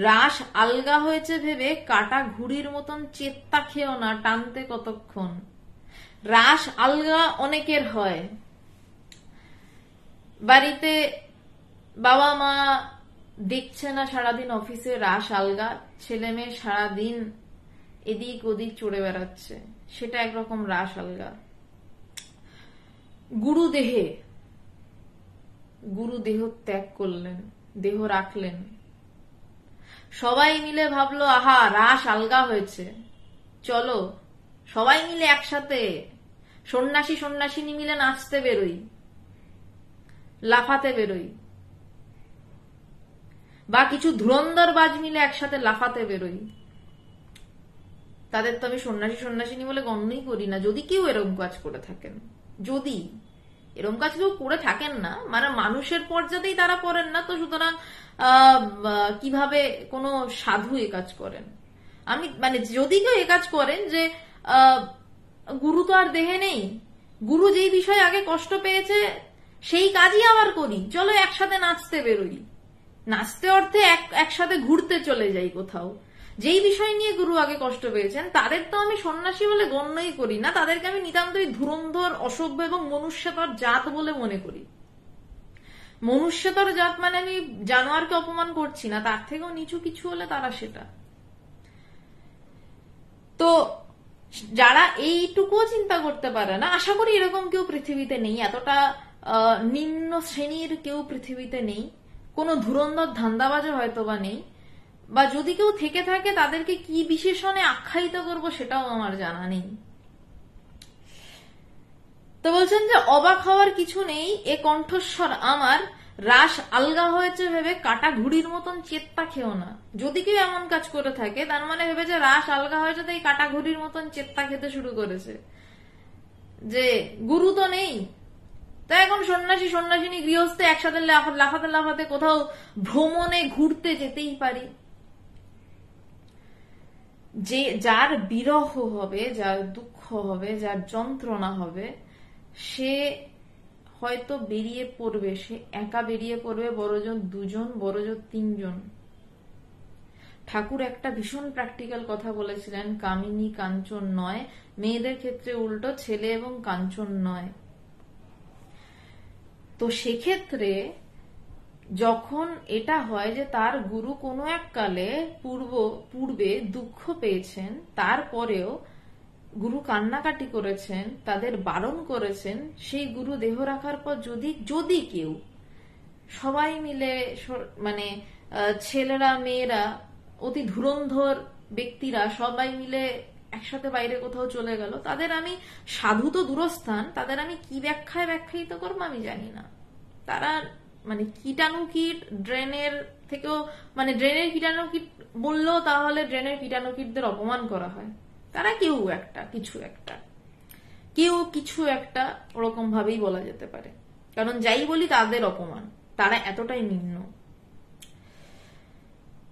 রাস আলগা হয়েছে ভেবে কাটা ঘুড়ির মতন চেত্তা খেও না, টানতে কতক্ষণ। রাস আলগা অনেকের হয়, বাড়িতে বাবা মা দেখছে না সারাদিন অফিসে রাস আলগা, ছেলে মেয়ে সারাদিন এদিক ওদিক চড়ে বেড়াচ্ছে, সেটা একরকম রাস আলগা। গুরু দেহ ত্যাগ করলেন, দেহ রাখলেন, সবাই মিলে ভাবলো আহা রাস আলগা হয়েছে, চলো সবাই মিলে একসাথে সন্ন্যাসী সন্ন্যাসিনী মিলে নাচতে বেরোই, লাফাতে বেরোই, বা কিছু ধুরন্ধর বাজ মিলে একসাথে লাফাতে বেরোই। তাদের তো আমি সন্ন্যাসী সন্ন্যাসিনী বলে গণ্যই করি না, যদি কেউ এরকম কাজ করে থাকেন। যদি এরকম কাজ কেউ করে থাকেন না, মানে মানুষের পর্যায়েই তারা করেন না, তো সুতরাং কিভাবে কোনো সাধু এ কাজ করেন? আমি মানে যদি কেউ এ কাজ করেন, যে গুরু তো আর দেহে নেই, গুরু যেই বিষয়ে আগে কষ্ট পেয়েছে সেই কাজই আবার করি, চলো একসাথে নাচতে বেরোই, নাচতে অর্থে একসাথে ঘুরতে চলে যাই কোথাও। যেই বিষয় নিয়ে গুরু আগে কষ্ট পেয়েছেন তাদের তো আমি সন্ন্যাসী বলে গণ্যই করি না, তাদেরকে আমি নিতান্তই ধুরন্ধর, অসভ্য এবং মনুষ্যতার জাত বলে মনে করি। মনুষ্যতর জাত মানে আমি জানোয়ারকে অপমান করছি না, তার থেকেও নিচু কিছু হলে তারা সেটা। তো যারা এইটুকুও চিন্তা করতে পারে না, আশা করি এরকম কেউ পৃথিবীতে নেই, এতটা নিম্ন শ্রেণীর কেউ পৃথিবীতে নেই, কোনো ধুরন্ধর ধান্দাবাজও হয়তো বা নেই, বা যদি কেউ থেকে থাকে তাদেরকে কি বিশেষণে আখ্যায়িত করব সেটাও আমার জানা নেই। তো বলছেন যে অবাক হওয়ার কিছু নেই, এ কণ্ঠস্বর আমার, রাস আলগা হয়েছে ভেবে কাটা ঘুড়ির মতন চেত্তা খেও না। যদি কেউ এমন কাজ করে থাকে তার মানে ভেবেছে রাস আলগা হয়েছে তাই কাটা ঘুড়ির মতন চেত্তা খেতে শুরু করেছে, যে গুরু তো নেই, তাই এখন সন্ন্যাসিনী গৃহস্থে একসাথে লাফাতে লাফাতে কোথাও ভ্রমণে ঘুরতে যেতেই পারি। যে যার বিরহ হবে, যার দুঃখ হবে, যার যন্ত্রণা হবে, সে হয়তো বেরিয়ে পড়বে, সে একা বেরিয়ে পড়বে, বড়জন দুজন, বড়জন তিনজন। ঠাকুর একটা ভীষণ প্র্যাকটিক্যাল কথা বলেছিলেন, কামিনী কাঞ্চন নয়, মেয়েদের ক্ষেত্রে উল্টো ছেলে এবং কাঞ্চন নয়। তো সেক্ষেত্রে যখন এটা হয় যে তার গুরু কোনো এক কালে পূর্বে দুঃখ পেয়েছেন, তারপরেও গুরু কান্নাকাটি করেছেন, তাদের বারণ করেছেন, সেই গুরু দেহ রাখার পর যদি কেউ সবাই মিলে, মানে ছেলেরা মেয়েরা, অতি ধুরন্ধর ব্যক্তিরা সবাই মিলে একসাথে বাইরে কোথাও চলে গেল, তাদের আমি, সাধু তো দূরস্থান, তাদের আমি কি ব্যাখ্যায়িত করবো আমি জানি না। তারা মানে কীটাণুকীট ড্রেনের থেকেও, মানে ড্রেনের কীটাণুকীট বললেও তাহলে ড্রেনের কীটাণুকীটদের অপমান করা হয়। তারা কেউ কিছু একটা ওরকম ভাবেই বলা যেতে পারে, কারণ যাই বলি তাদের অপমান, তারা এতটাই নিম্ন।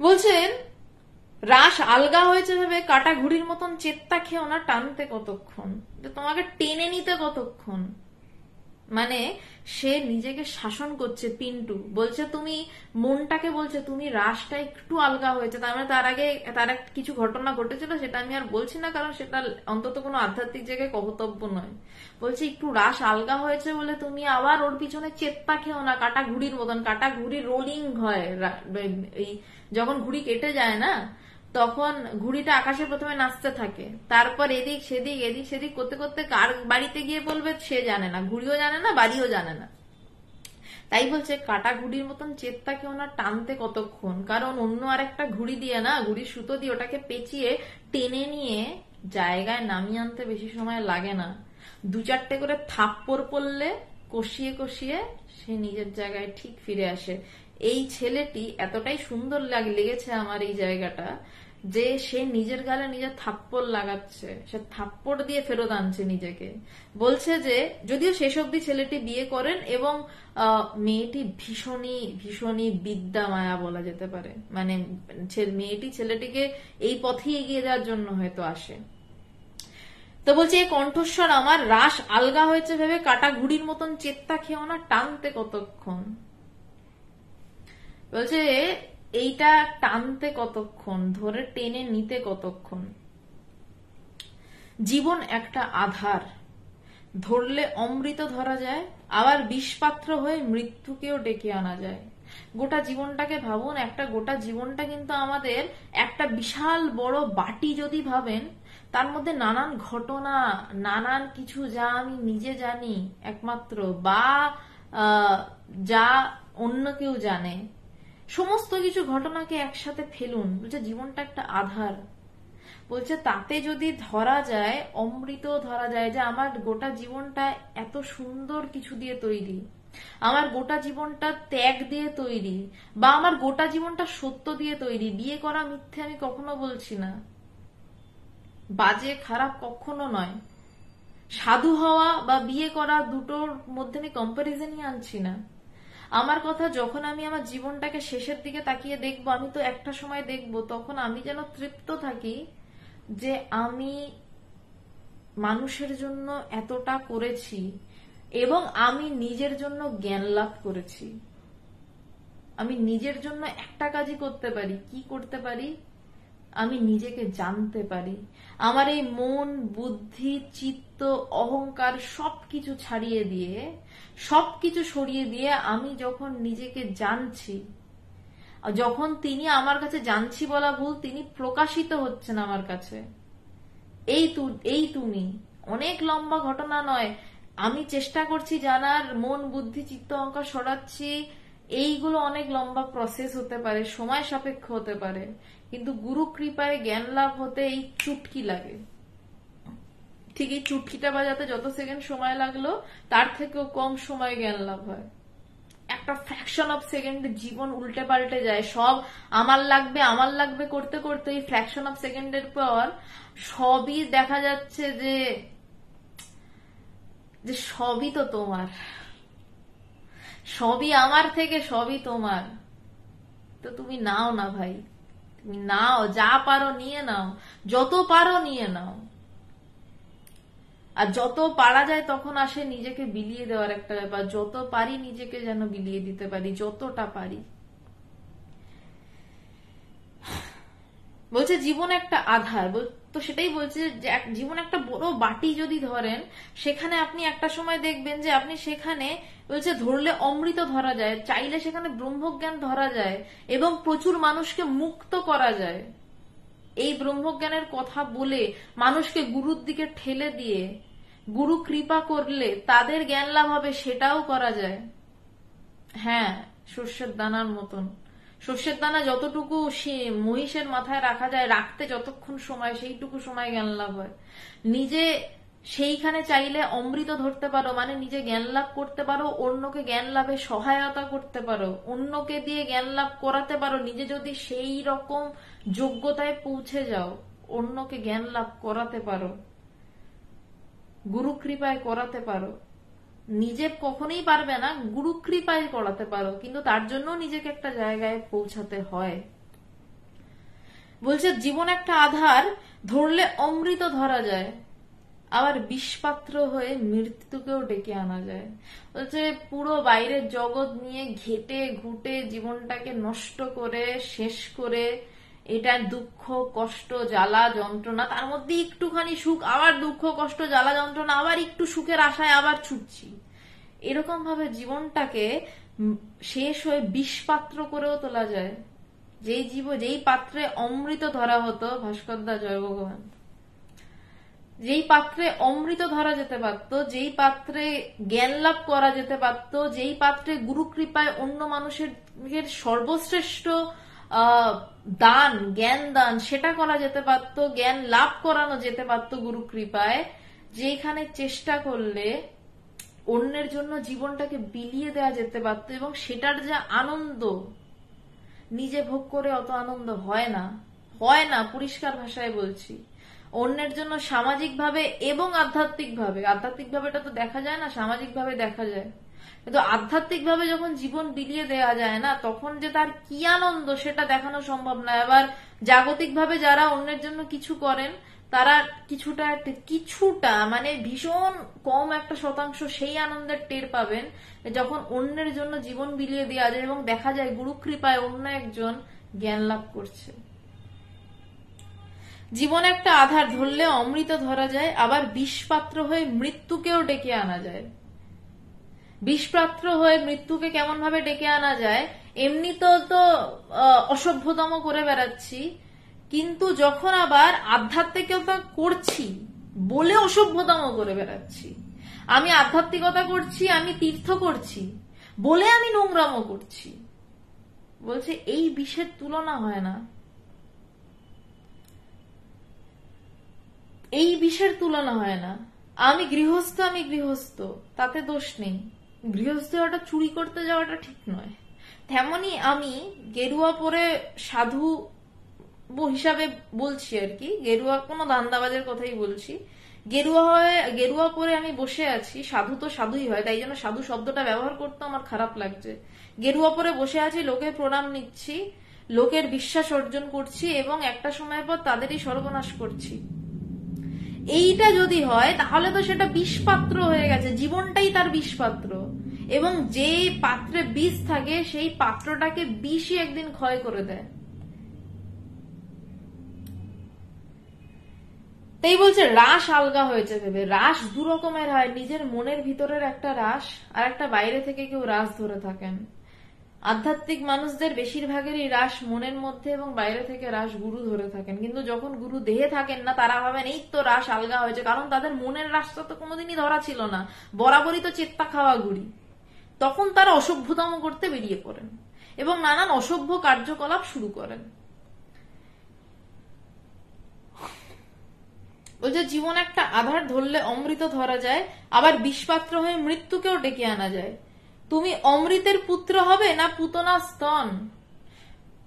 বলছেন রাস আলগা হয়েছে ভেবে কাটা ঘুড়ির মতন চেত্তা খেও না, টানতে কতক্ষণ, যে তোমাকে টেনে নিতে কতক্ষণ। মানে সে নিজেকে শাসন করছে, পিন্টু বলছে, তুমি মনটাকে বলছে তুমি রাসটা একটু আলগা হয়েছে, তার মানে তার কিছু ঘটনা ঘটেছিল, সেটা আমি আর বলছি না, কারণ সেটা অন্তত কোনো আধ্যাত্মিক জায়গায় কর্তব্য নয়। বলছে একটু রাস আলগা হয়েছে বলে তুমি আবার ওর পিছনে চেত্তা খেও না, কাটা ঘুড়ির মতন। কাটা ঘুড়ি রোলিং হয়, এই যখন ঘুড়ি কেটে যায় না, তখন ঘুড়িটা আকাশে প্রথমে নাচতে থাকে, তারপর এদিক সেদিক করতে করতে কার বাড়িতে গিয়ে বলবে সে জানে না, ঘুড়িও জানে না, বাড়িও জানে না। তাই বলছে কাটা ঘুড়ির মতন চেত্তা কেউ না, টানতে কতক্ষণ, কারণ অন্য আর একটা ঘুড়ি দিয়ে না, ঘুড়ির সুতো দিয়ে ওটাকে পেঁচিয়ে টেনে নিয়ে জায়গায় নামিয়ে আনতে বেশি সময় লাগে না। 2-4টে করে থাপ্পড় পড়লে কষিয়ে সে নিজের জায়গায় ঠিক ফিরে আসে। এই ছেলেটি এতটাই সুন্দর লেগেছে আমার এই জায়গাটা, যে সে নিজের গালে নিজের থাপ্পড় লাগাচ্ছে, সে থাপ্পড় দিয়ে ফেরত আনছে নিজেকে। বলছে যে যদিও শেষ অবধি ছেলেটি বিয়ে করেন, এবং মেয়েটি ভীষণই বিদ্যা মায়া বলা যেতে পারে, মানে মেয়েটি ছেলেটিকে এই পথে এগিয়ে যাওয়ার জন্য হয়তো আসে। তো বলছে এই কণ্ঠস্বর আমার, রাস আলগা হয়েছে ভেবে কাটা ঘুড়ির মতন চেত্তা খেও না, টানতে কতক্ষণ। বলছে এইটা টানতে কতক্ষণ, ধরে টেনে নিতে কতক্ষণ। জীবন একটা আধার, ধরলে অমৃত ধরা যায়, আবার বিষপাত্র হয়ে মৃত্যুকেও ডেকে আনা যায়। গোটা জীবনটাকে ভাবুন, গোটা জীবনটা কিন্তু আমাদের একটা বিশাল বড় বাটি যদি ভাবেন, তার মধ্যে নানান ঘটনা, নানান কিছু যা আমি নিজে জানি একমাত্র, বা যা অন্য কেউ জানে, সমস্ত কিছু ঘটনাকে একসাথে ফেলুন। বলছে জীবনটা একটা আধার, বলছে তাতে যদি ধরা যায়, অমৃত ধরা যায়, যে আমার গোটা জীবনটা এত সুন্দর কিছু দিয়ে তৈরি, আমার গোটা জীবনটা ত্যাগ দিয়ে তৈরি, বা আমার গোটা জীবনটা সত্য দিয়ে তৈরি। বিয়ে করা মিথ্যে আমি কখনো বলছি না, বাজে খারাপ কখনো নয়, সাধু হওয়া বা বিয়ে করা দুটোর মধ্যে আমি কম্পারিজনই আনছি না। আমার কথা, যখন আমি আমার জীবনটাকে শেষের দিকে তাকিয়ে দেখবো, আমি তো একটা সময় দেখবো, তখন আমি যেন তৃপ্ত থাকি যে আমি মানুষের জন্য এতটা করেছি, এবং আমি নিজের জন্য জ্ঞান লাভ করেছি। আমি নিজের জন্য একটা কাজই করতে পারি, কি করতে পারি, আমি নিজেকে জানতে পারি। আমার এই মন, বুদ্ধি, চিত্ত, অহংকার সবকিছু ছাড়িয়ে দিয়ে, সবকিছু সরিয়ে দিয়ে আমি যখন নিজেকে জানছি, যখন তিনি আমার কাছে জানছি বলা ভুল, তিনি প্রকাশিত হচ্ছেন আমার কাছে, এই তুমি, অনেক লম্বা ঘটনা নয়, আমি চেষ্টা করছি জানার, মন, বুদ্ধি, চিত্ত, অহংকার সরাচ্ছি, এইগুলো অনেক লম্বা প্রসেস হতে পারে, সময় সাপেক্ষ হতে পারে, কিন্তু গুরু কৃপায় জ্ঞান লাভ হতে এই চুটকি লাগে। ঠিক এই চুটকিটা বাজাতে যত সেকেন্ড সময় লাগলো তার থেকেও কম সময় জ্ঞান লাভ হয়। একটা ফ্র্যাকশন অফ সেকেন্ডে জীবন উল্টে পাল্টে যায়। সব আমার লাগবে করতে করতে এই ফ্র্যাকশন অফ সেকেন্ডের পর সবই দেখা যাচ্ছে যে সবই তো তোমার, সবই আমার থেকে সবই তোমার। তো তুমি নাও না ভাই, তুমি নাও, যা পারো নিয়ে নাও, যত পারো নিয়ে নাও। আর যত পারা যায় তখন আসে নিজেকে বিলিয়ে দেওয়ার একটা ব্যাপার, যত পারি নিজেকে যেন বিলিয়ে দিতে পারি, যতটা পারি। বলছে জীবন একটা আধার, তো সেটাই বলছে যে জীবন একটা বড় বাটি যদি ধরেন, সেখানে আপনি একটা সময় দেখবেন যে আপনি সেখানে, বলছে ধরলে অমৃত ধরা যায়, চাইলে সেখানে ব্রহ্মজ্ঞান ধরা যায় এবং প্রচুর মানুষকে মুক্ত করা যায়। এই ব্রহ্মজ্ঞানের কথা বলে মানুষকে গুরুর দিকে ঠেলে দিয়ে গুরু কৃপা করলে তাদের জ্ঞান লাভ হবে, সেটাও করা যায়। হ্যাঁ, সর্ষের দানার মতন, সর্ষের দানা যতটুকু মহিষের মাথায় রাখা যায়, রাখতে যতক্ষণ সময়, সেইটুকু সময় জ্ঞান লাভ হয়। নিজে সেইখানে চাইলে অমৃত ধরতে পারো, মানে নিজে জ্ঞান লাভ করতে পারো, অন্যকে জ্ঞান লাভে সহায়তা করতে পারো, অন্যকে দিয়ে জ্ঞান লাভ করাতে পারো। নিজে যদি সেই রকম যোগ্যতায় পৌঁছে যাও, অন্যকে জ্ঞান লাভ করাতে পারো, গুরু কৃপায় করাতে পারো। নিজে কখনোই পারবে না, গুরু কৃপায় করাতে পারো, কিন্তু তার জন্য নিজেকে একটা জায়গায় পৌঁছাতে হয়। বলছে জীবন একটা আধার, ধরলে অমৃত ধরা যায়, আবার বিষপাত্র হয়ে মৃত্যুকেও ডেকে আনা যায়। বলছে পুরো বাইরের জগৎ নিয়ে ঘেটে ঘুটে জীবনটাকে নষ্ট করে শেষ করে, এটা দুঃখ, কষ্ট, জ্বালা, যন্ত্রণা, তার মধ্যে একটুখানি সুখ, আবার দুঃখ, কষ্ট, জ্বালা, যন্ত্রণা, আবার একটু সুখের আশায় আবার ছুটছি। এরকম ভাবে জীবনটাকে শেষ হয়ে বিষপাত্র করেও তোলা যায়। যেই পাত্রে অমৃত ধরা হতো, ভাস্করদা জয় ভগবান, যেই পাত্রে অমৃত ধরা যেতে পারত, যেই পাত্রে জ্ঞান লাভ করা যেতে পারত, যেই পাত্রে গুরু কৃপায় অন্য মানুষের সর্বশ্রেষ্ঠ দান, জ্ঞান দান, সেটা করা যেতে পারত, জ্ঞান লাভ করানো যেতে পারত গুরু কৃপায়, যেখানে চেষ্টা করলে অন্যের জন্য জীবনটাকে বিলিয়ে দেওয়া যেতে পারত, এবং সেটার যা আনন্দ নিজে ভোগ করে অত আনন্দ হয় না, পরিষ্কার ভাষায় বলছি। অন্যের জন্য সামাজিকভাবে এবং আধ্যাত্মিকভাবে, আধ্যাত্মিকভাবেটা তো দেখা যায় না, সামাজিকভাবে দেখা যায়, কিন্তু আধ্যাত্মিকভাবে যখন জীবন বিলিয়ে দেওয়া যায় না, তখন যে তার কি আনন্দ সেটা দেখানো সম্ভব না। আবার জাগতিকভাবে যারা অন্যের জন্য কিছু করেন, তারা কিছুটা মানে ভীষণ কম একটা শতাংশ সেই আনন্দের টের পাবেন যখন অন্যের জন্য জীবন বিলিয়ে দেওয়া যায় এবং দেখা যায় গুরু কৃপায় অন্য একজন জ্ঞান লাভ করছে। জীবন একটা আধার, ধরলে অমৃত ধরা যায়, আবার বিষপাত্র হয়ে মৃত্যুকেও ডেকে আনা যায়। বিষপাত্র হয়ে মৃত্যুকে কেমন ভাবে ডেকে আনা যায়? এমনি তো অসভ্যতম করে বেড়াচ্ছি, কিন্তু যখন আবার আধ্যাত্মিকতা করছি বলে অসভ্যতম করে বেড়াচ্ছি, আমি আধ্যাত্মিকতা করছি, আমি তীর্থ করছি বলে আমি নোংরামো করছি। বলছে এই বিষের তুলনা হয় না, এই বিষের তুলনা হয় না। আমি গৃহস্থ, তাতে দোষ নেই, গৃহস্থ হওয়াটা, চুরি করতে যাওয়াটা ঠিক নয়। তেমনি আমি গেরুয়া পরে সাধু হিসাবে বলছি আর কি, গেরুয়া কোনো ধান্দাবাজের কথাই বলছি, গেরুয়া পরে আমি বসে আছি, সাধু তো সাধুই হয়, তাই জন্য সাধু শব্দটা ব্যবহার করতে আমার খারাপ লাগছে। গেরুয়া পরে বসে আছি, লোকের প্রণাম নিচ্ছি, লোকের বিশ্বাস অর্জন করছি এবং একটা সময় পর তাদেরই সর্বনাশ করছি। এইটা যদি হয় তাহলে তো সেটা বিষপাত্র হয়ে গেছে, জীবনটাই তার বিষপাত্র, এবং যে পাত্রে বিষ থাকে সেই পাত্রটাকে বিষই একদিন ক্ষয় করে দেয়। এই বলছে রাস আলগা হয়েছে ভেবে। রাস দু রকমের হয়, নিজের মনের ভিতরের একটা রাস, আর একটা বাইরে থেকে কেউ রাস ধরে থাকেন। আধ্যাত্মিক মানুষদের বেশিরভাগেরই রাস মনের মধ্যে এবং বাইরে থেকে রাস গুরু ধরে থাকেন, কিন্তু যখন গুরু দেহে থাকেন না তারা ভাবেন এই তো রাস আলগা হয়েছে, কারণ তাদের মনের রাসটা তো কোনোদিনই ধরা ছিল না, বরাবরই তো চেত্তা খাওয়া গুড়ি। তখন তারা অসভ্যতম করতে বেরিয়ে পড়েন এবং নানান অসভ্য কার্যকলাপ শুরু করেন। বলছে জীবন একটা আধার, ধরলে অমৃত ধরা যায়, আবার বিষপাত্র হয়ে মৃত্যুকেও ডেকে আনা যায়। তুমি অমৃতের পুত্র হবে না পুতনা স্তন?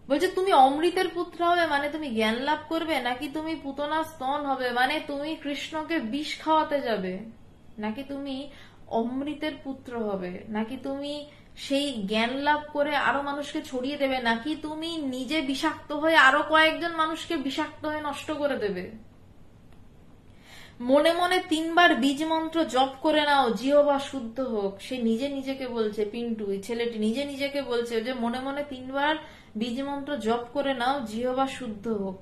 বলছে তুমি অমৃতের পুত্র হবে মানে তুমি জ্ঞান লাভ করবে, নাকি তুমি পুতনা স্তন হবে মানে তুমি কৃষ্ণকে বিষ খাওয়াতে যাবে, নাকি তুমি অমৃতের পুত্র হবে, নাকি তুমি সেই জ্ঞান লাভ করে আরো মানুষকে ছড়িয়ে দেবে, নাকি তুমি নিজে বিষাক্ত হয়ে আরো কয়েকজন মানুষকে বিষাক্ত হয়ে নষ্ট করে দেবে। মনে মনে 3 বার বীজ মন্ত্র জপ করে নাও, জিহ্বা শুদ্ধ হোক। সে নিজে নিজেকে বলছে, পিন্টু এই ছেলেটি নিজে নিজেকে বলছে যে মনে মনে 3 বার বীজ মন্ত্র জপ করে নাও, জিহ্বা শুদ্ধ হোক।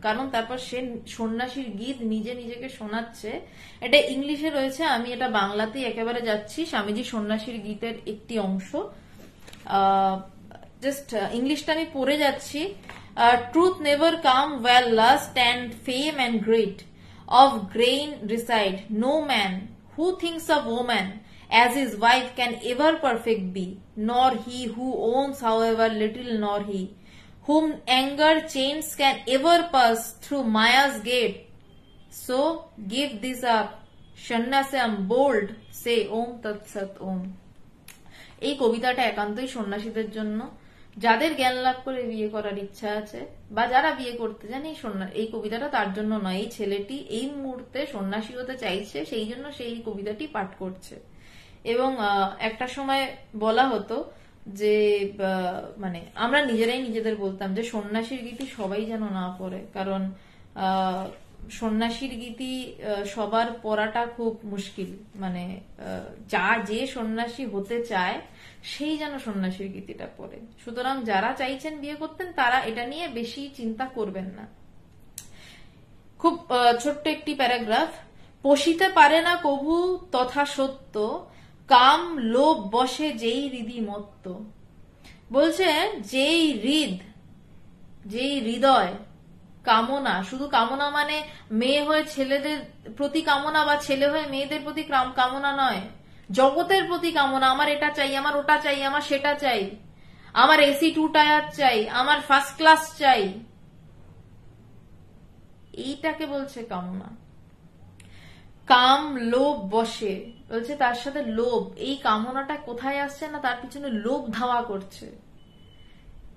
কারণ তারপর সে সন্ন্যাসীর গীত নিজে নিজেকে শোনাচ্ছে। এটা ইংলিশে রয়েছে, আমি এটা বাংলাতেই একেবারে যাচ্ছি। স্বামীজি সন্ন্যাসীর গীতের একটি অংশ, জাস্ট ইংলিশটা আমি পড়ে যাচ্ছি। Truth never come well last and fame and great of grain reside. No man who thinks of woman as his wife can ever perfect be, nor he who owns however little, nor he whom anger chains can ever pass through Maya's gate. So give this up, Sannyasam bold, say Om Tat Sat Om. এই কবিতাটা একান্তই সন্ন্যাসীদের জন্য, যাদের জ্ঞান লাভ করে বিয়ে করার ইচ্ছা আছে বা যারা বিয়ে করতে চান। এই কবিতাটা তার জন্য নয়। এই ছেলেটি এই মুহূর্তে সন্ন্যাসী হতে চাইছে, সেই জন্য সেই কবিতাটি পাঠ করছে। এবং একটা সময় বলা হতো যে মানে আমরা নিজেরাই নিজেদের বলতাম যে সন্ন্যাসীর গীতি সবাই যেন না পড়ে, কারণ সন্ন্যাসীর গীতি সবার পড়াটা খুব মুশকিল। মানে যে সন্ন্যাসী হতে চায় সেই যেন সন্ন্যাসীর গীতিটা পড়ে। সুতরাং যারা চাইছেন বিয়ে করতেন তারা এটা নিয়ে বেশি চিন্তা করবেন না। খুব ছোট্ট একটি প্যারাগ্রাফ। পোষিতে পারে না কভু তথা সত্য, কাম লোভ বসে যেই হৃদি মত্ত। বলছে যেই হৃদয় কামনা, শুধু কামনা মানে মেয়ে হয়ে ছেলেদের প্রতি কামনা বা ছেলে হয়ে মেয়েদের প্রতি কামনা নয়, জগতের প্রতি কামনা। আমার এটা চাই, আমার ওটা চাই, আমার সেটা চাই, আমার এসি 2 টায়ার চাই, আমার ফার্স্ট ক্লাস চাই, এইটাকে বলছে কামনা। কাম লোভ বসে, বলছে তার সাথে লোভ, এই কামনাটা কোথায় আসছে না, তার পিছনে লোভ ধাওয়া করছে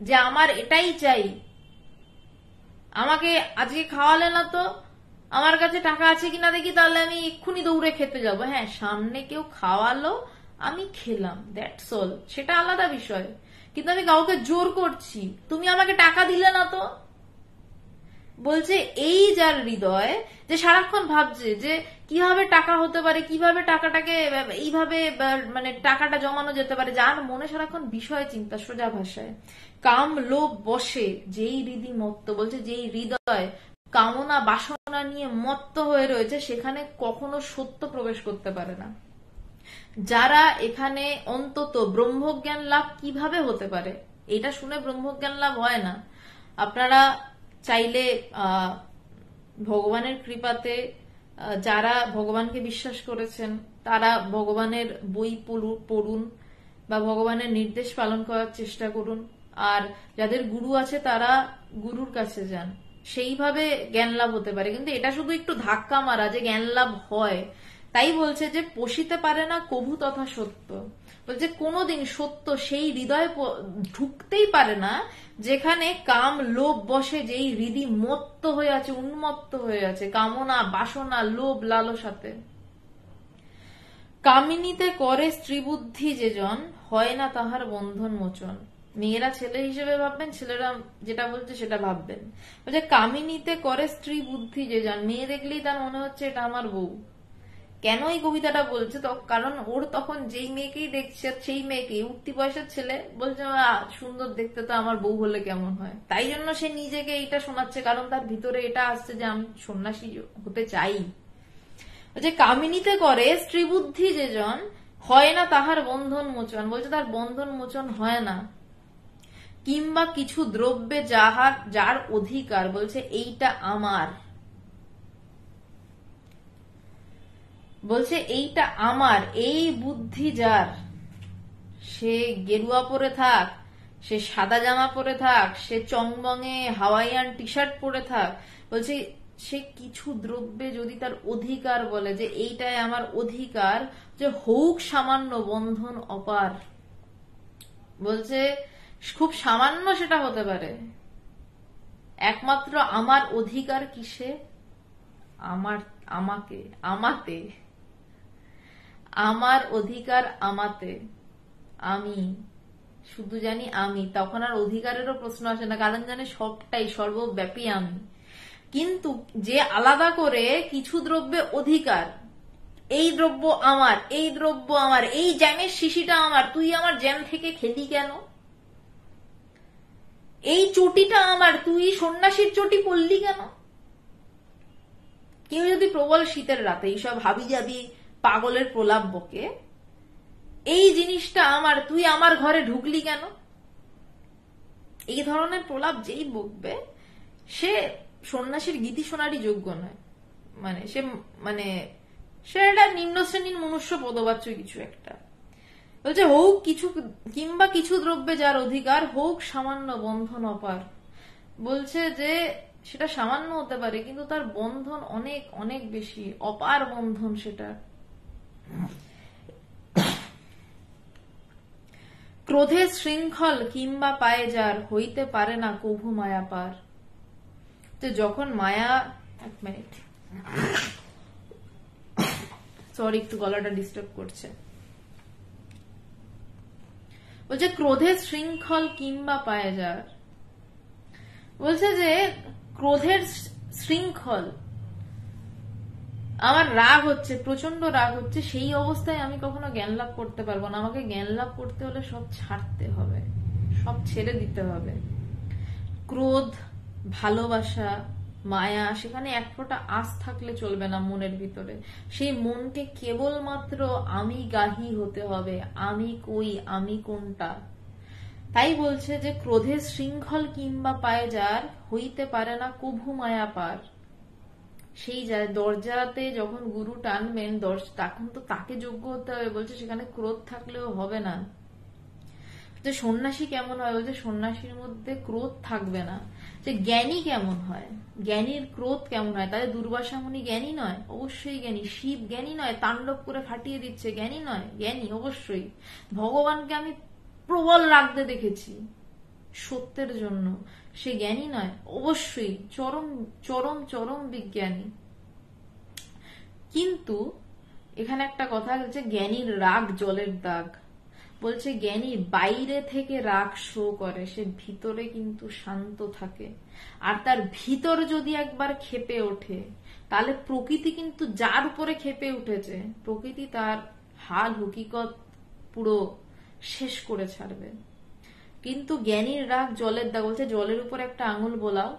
যে আমার এটাই চাই, আমাকে আজকে খাওয়ালে না তো, আমার কাছে টাকা আছে কিনা দেখি, তাহলে আমি এক্ষুনি দৌড়ে খেতে যাবো। হ্যাঁ, সামনে কেউ খাওয়ালো, আমি খেলাম, দ্যাটস অল, সেটা আলাদা বিষয়। কিন্তু আমি কাউকে জোর করছি, তুমি আমাকে টাকা দিলে না তো। বলছে এই যার হৃদয়, যে সারাক্ষণ ভাবছে যে কিভাবে টাকা হতে পারে, কিভাবে টাকাটাকে এইভাবে মানে টাকাটা জমানো যেতে পারে, যার মনে সারাক্ষণ বিষয় চিন্তা, সোজা ভাষায় কাম লোভ বসে যেই হৃদি মত্ত। বলছে যেই হৃদয় কামনা বাসনা নিয়ে মত্ত হয়ে রয়েছে, সেখানে কখনো সত্য প্রবেশ করতে পারে না। যারা এখানে অন্তত ব্রহ্মজ্ঞান লাভ কিভাবে হতে পারে, এটা শুনে ব্রহ্মজ্ঞান লাভ হয় না। আপনারা চাইলে ভগবানের কৃপাতে যারা ভগবানকে বিশ্বাস করেছেন তারা ভগবানের বই পড়ুন বা ভগবানের নির্দেশ পালন করার চেষ্টা করুন, আর যাদের গুরু আছে তারা গুরুর কাছে যান, সেইভাবে জ্ঞান লাভ হতে পারে। কিন্তু এটা শুধু একটু ধাক্কা মারা যে জ্ঞান লাভ হয়। তাই বলছে যে পোষিতে পারে না কভু তথা সত্য। বলছে কোনোদিন সত্য সেই হৃদয়ে ঢুকতেই পারে না যেখানে কাম লোভ বসে, যেই হৃদি মত্ত হয়ে আছে, উন্মত্ত হয়ে আছে কামনা বাসনা লোভ লালসাতে। কামিনীতে করে স্ত্রী বুদ্ধি যেজন, হয় না তাহার বন্ধন মোচন। মেয়েরা ছেলে হিসেবে ভাববেন, ছেলেরা যেটা বলছে সেটা ভাববেন। বলছে কামিনীতে করে স্ত্রী বুদ্ধি যেজন, মেয়ে দেখলেই তার মনে হচ্ছে এটা আমার বউ, কেন এই কবিতাটা বলছে? তো কারণ ওর তখন যেই মেয়েকেই দেখছে সেই মেয়েকেই উঠতি পয়সার ছেলে বলছে সুন্দর দেখতে, তো আমার বউ হলে কেমন হয়, তাই জন্য সে নিজেকে এইটা শোনাচ্ছে, কারণ তার ভিতরে এটা আসছে যে আমি সন্ন্যাসী হতে চাই। যে কামিনীতে করে স্ত্রীবুদ্ধি যেজন, হয় না তাহার বন্ধন মোচন। বলছে তার বন্ধন মোচন হয় না। কিংবা কিছু দ্রব্যে যার অধিকার, বলছে এইটা আমার, বলছে এইটা আমার, এই বুদ্ধি যার, সে গেরুয়া পরে থাক, সে সাদা জামা পরে থাক, সে চংবঙে হাওয়াইয়ান টি শার্ট পরে থাক, বলছে সে কিছু দ্রব্যে যদি তার অধিকার বলে যে এইটাই আমার অধিকার, যে হোক সামান্য বন্ধন অপার। বলছে খুব সামান্য সেটা হতে পারে, একমাত্র আমার অধিকার কিসে? আমাতে আমার অধিকার আমাতে, আমি শুধু জানি আমি, তখন আর অধিকারেরও প্রশ্ন আসে না, কারণ জানে সবটাই সর্বব্যাপী আমি। কিন্তু যে আলাদা করে কিছু দ্রব্যে অধিকার, এই দ্রব্য আমার, এই দ্রব্য আমার, এই জ্যামের শিশিটা আমার, তুই আমার জ্যাম থেকে খেলি কেন? এই চটিটা আমার, তুই সন্ন্যাসীর চটি পরলি কেন? কেউ যদি প্রবল শীতের রাতে এইসব হাবি যাবি পাগলের প্রলাপ বকে, এই জিনিসটা আমার, তুই আমার ঘরে ঢুকলি কেন? এই ধরনের প্রলাপ যেই বকবে সে সন্ন্যাসীর গীতি শোনারই যোগ্য নয়। সে একটা নিম্ন শ্রেণীর মনুষ্য পদবাচ্য কিছু একটা। বলছে হোক কিছু, কিংবা কিছু দ্রব্যে যার অধিকার, হোক সামান্য বন্ধন অপার। বলছে যে সেটা সামান্য হতে পারে, কিন্তু তার বন্ধন অনেক অনেক বেশি, অপার বন্ধন সেটা। ক্রোধে শৃঙ্খল কিংবা পায়ে যার, হইতে পারে না কভু মায়া পার। তো যখন মায়া, এক মিনিট, সরি একটু গলাটা ডিস্টার্ব করছে। বলছে ক্রোধে শৃঙ্খল কিংবা পায়ে যার, বলছে যে ক্রোধের শৃঙ্খল, আমার রাগ হচ্ছে, প্রচন্ড রাগ হচ্ছে, সেই অবস্থায় আমি কখনো জ্ঞান লাভ করতে পারবো না। আমাকে জ্ঞান লাভ করতে হলে সব ছাড়তে হবে, সব ছেড়ে দিতে হবে। ক্রোধ, ভালোবাসা, মায়া, সেখানে এক ফোঁটা আঁচ থাকলে চলবে না মনের ভিতরে। সেই মনকে কেবলমাত্র আমি গাহি হতে হবে, আমি কই, আমি কোনটা। তাই বলছে যে ক্রোধে শৃঙ্খল কিংবা পায়ে যার, হইতে পারে না কভু মায়া পার। সেই দরজাতে যখন গুরু টানবেন, তখন তো তাকে যোগ্য হতে হবে। বলছে সেখানে ক্রোধ থাকলেও হবে না। যে সন্ন্যাসী কেমন হয়, বলছে সন্ন্যাসীর মধ্যে ক্রোধ থাকবে না। যে জ্ঞানী কেমন হয়, জ্ঞানীর ক্রোধ কেমন হয়? তাহলে দুর্বাসা মুনি জ্ঞানী নয়? অবশ্যই জ্ঞানী। শিব জ্ঞানী নয়? তাণ্ডব করে ফাটিয়ে দিচ্ছে, জ্ঞানী নয়? জ্ঞানী অবশ্যই। ভগবানকে আমি প্রবল রাগতে দেখেছি সত্যের জন্য, সে জ্ঞানী নয়? অবশ্যই চরম চরম চরম বিজ্ঞানী। কিন্তু এখানে একটা কথা হচ্ছে, জ্ঞানীর রাগ জলের দাগ। বলছে জ্ঞানী বাইরে থেকে রাগ শো করে, সে ভিতরে কিন্তু শান্ত থাকে। আর তার ভিতর যদি একবার ক্ষেপে ওঠে, তাহলে প্রকৃতি কিন্তু যার উপরে ক্ষেপে উঠেছে, প্রকৃতি তার হাল হকিকত পুরো শেষ করে ছাড়বে। কিন্তু জ্ঞানীর রাগ জলের দাগ। বলছে জলের উপর একটা আঙুল বোলাও,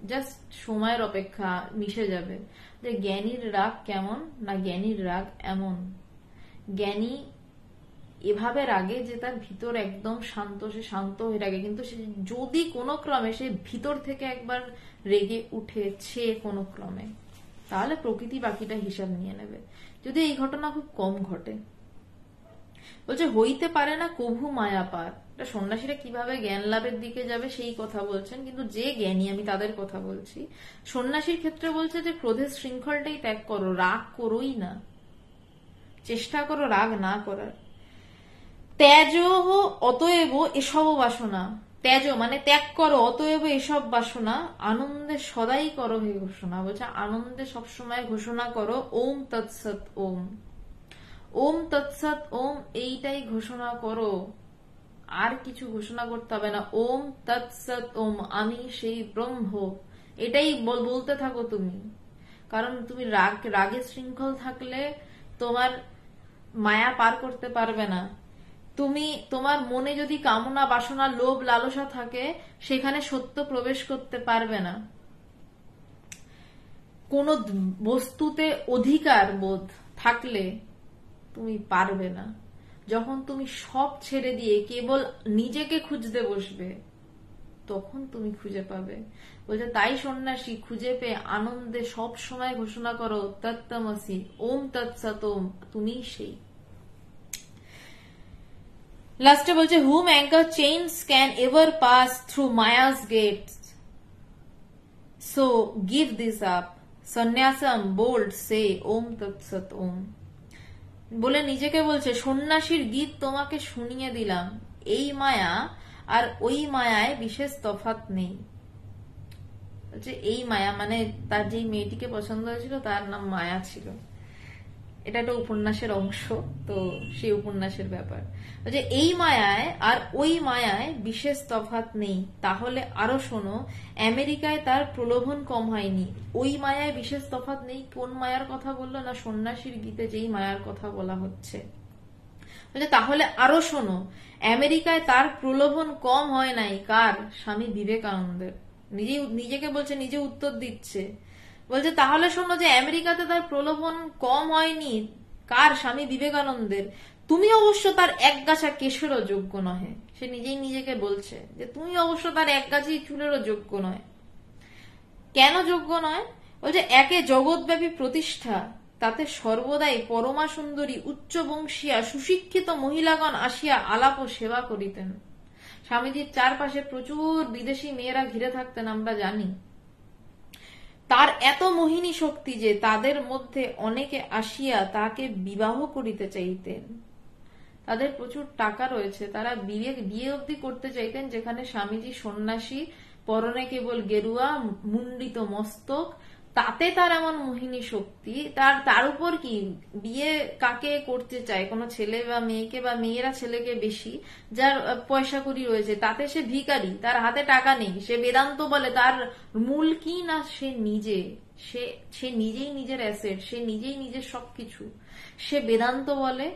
জাস্ট সময়ের অপেক্ষা, মিশে যাবে। যে জ্ঞানীর রাগ কেমন না, জ্ঞানীর রাগ এমন, জ্ঞানী এভাবে রাগে যে তার ভিতর একদম শান্ত, সে শান্ত হয়ে রাগে। কিন্তু সে যদি কোনো ক্রমে সে ভিতর থেকে একবার রেগে উঠেছে কোনো ক্রমে, তাহলে প্রকৃতি বাকিটা হিসাব নিয়ে নেবে। যদি এই ঘটনা খুব কম ঘটে। বলছে হইতে পারে না কভু মায়া পার। এটা সন্ন্যাসীরা কিভাবে জ্ঞান লাভের দিকে যাবে সেই কথা বলছেন, কিন্তু যে জ্ঞানী, আমি তাদের কথা বলছি। সন্ন্যাসীর ক্ষেত্রে বলছে যে ক্রোধের শৃঙ্খলটাই ত্যাগ করো, রাগ করোই না, চেষ্টা করো রাগ না করার। ত্যাজ অতএব এসব বাসনা, ত্যাজ মানে ত্যাগ করো, অতএব এসব বাসনা, আনন্দে সদাই করো হে ঘোষণা। বলছে আনন্দে সবসময় ঘোষণা করো ওম তৎসৎ ওম, ওম তৎসৎ ওম, এইটাই ঘোষণা করো, আর কিছু ঘোষণা করতে হবে না। ওম তৎসৎ ওম, আমি সেই ব্রহ্ম, এটাই বলতে থাকো তুমি। কারণ তুমি রাগে শৃঙ্খল থাকলে তোমার মায়া পার করতে পারবে না। তোমার মনে যদি কামনা বাসনা লোভ লালসা থাকে, সেখানে সত্য প্রবেশ করতে পারবে না। কোন বস্তুতে অধিকার বোধ থাকলে তুমি পারবে না। যখন তুমি সব ছেড়ে দিয়ে কেবল নিজেকে খুঁজতে বসবে, তখন তুমি খুঁজে পাবে। বলছে তাই সন্ন্যাসী খুঁজে পেয়ে আনন্দে সব সময় ঘোষণা করো তত্ত্বমসি, ওম তৎসৎ ওম, তুমিই সেই। লাস্টে বলছে whom anchor chains can ever pass through Maya's gates, so give this up, sannyasam bold say om tat sat om। বলে নিজেকে বলছে সন্ন্যাসীর গীত তোমাকে শুনিয়ে দিলাম, এই মায়া আর ওই মায়ায় বিশেষ তফাৎ নেই। এই মায়া মানে তার যেই মেয়েটিকে পছন্দ হয়েছিল তার নাম মায়া ছিল। এটা একটা উপন্যাসের অংশ, তো সেই উপন্যাসের ব্যাপার। এই মায়ায় আর ওই মায়ায় বিশেষ তফাৎ নেই। তাহলে আরো শোনো, আমেরিকায় তার প্রলোভন কম হয়নি। ওই মায়ায় বিশেষ তফাৎ নেই, কোন মায়ার কথা বললো না, সন্ন্যাসীর গীতে যেই মায়ার কথা বলা হচ্ছে। তাহলে আরো শোনো, আমেরিকায় তার প্রলোভন কম হয় নাই কার, স্বামী বিবেকানন্দের। নিজেকে বলছে, নিজে উত্তর দিচ্ছে। বলছে তাহলে শোনো যে আমেরিকাতে তার প্রলোভন কম হয়নি কার, স্বামী বিবেকানন্দের। তুমি অবশ্য তার এক গাছা কেশেরও যোগ্য নহে। সে নিজেই নিজেকে বলছে যে তুমি অবশ্য তার এক গাছি চুলেরও যোগ্য নয়। কেন যোগ্য নয়? বলছে একে জগৎব্যাপী প্রতিষ্ঠা, তাতে সর্বদাই পরমা সুন্দরী উচ্চ বংশীয়া সুশিক্ষিত মহিলাগণ আসিয়া আলাপ ও সেবা করিতেন। স্বামীজির চারপাশে প্রচুর বিদেশি মেয়েরা ঘিরে থাকতেন, আমরা জানি। তার এত মোহিনী শক্তি যে তাদের মধ্যে অনেকে আসিয়া তাকে বিবাহ করিতে চাইতেন। তাদের প্রচুর টাকা রয়েছে, তারা বিয়ে অবধি করতে চাইতেন, যেখানে স্বামীজি সন্ন্যাসী, পরনে কেবল গেরুয়া, মুন্ডিত মস্তক, তাতে তার এমন মোহিনী শক্তি। তার উপর কি বিয়ে কাকে করতে চায়, কোনো ছেলে বা মেয়েকে, বা মেয়েরা ছেলেকে বেশি, যার পয়সা কড়ি রয়েছে, তাতে সে ভিখারি, তার হাতে টাকা নেই। সে বেদান্ত বলে তার মূল কি না, সে নিজেই নিজের অ্যাসেট, সে নিজেই নিজের সবকিছু। সে বেদান্ত বলে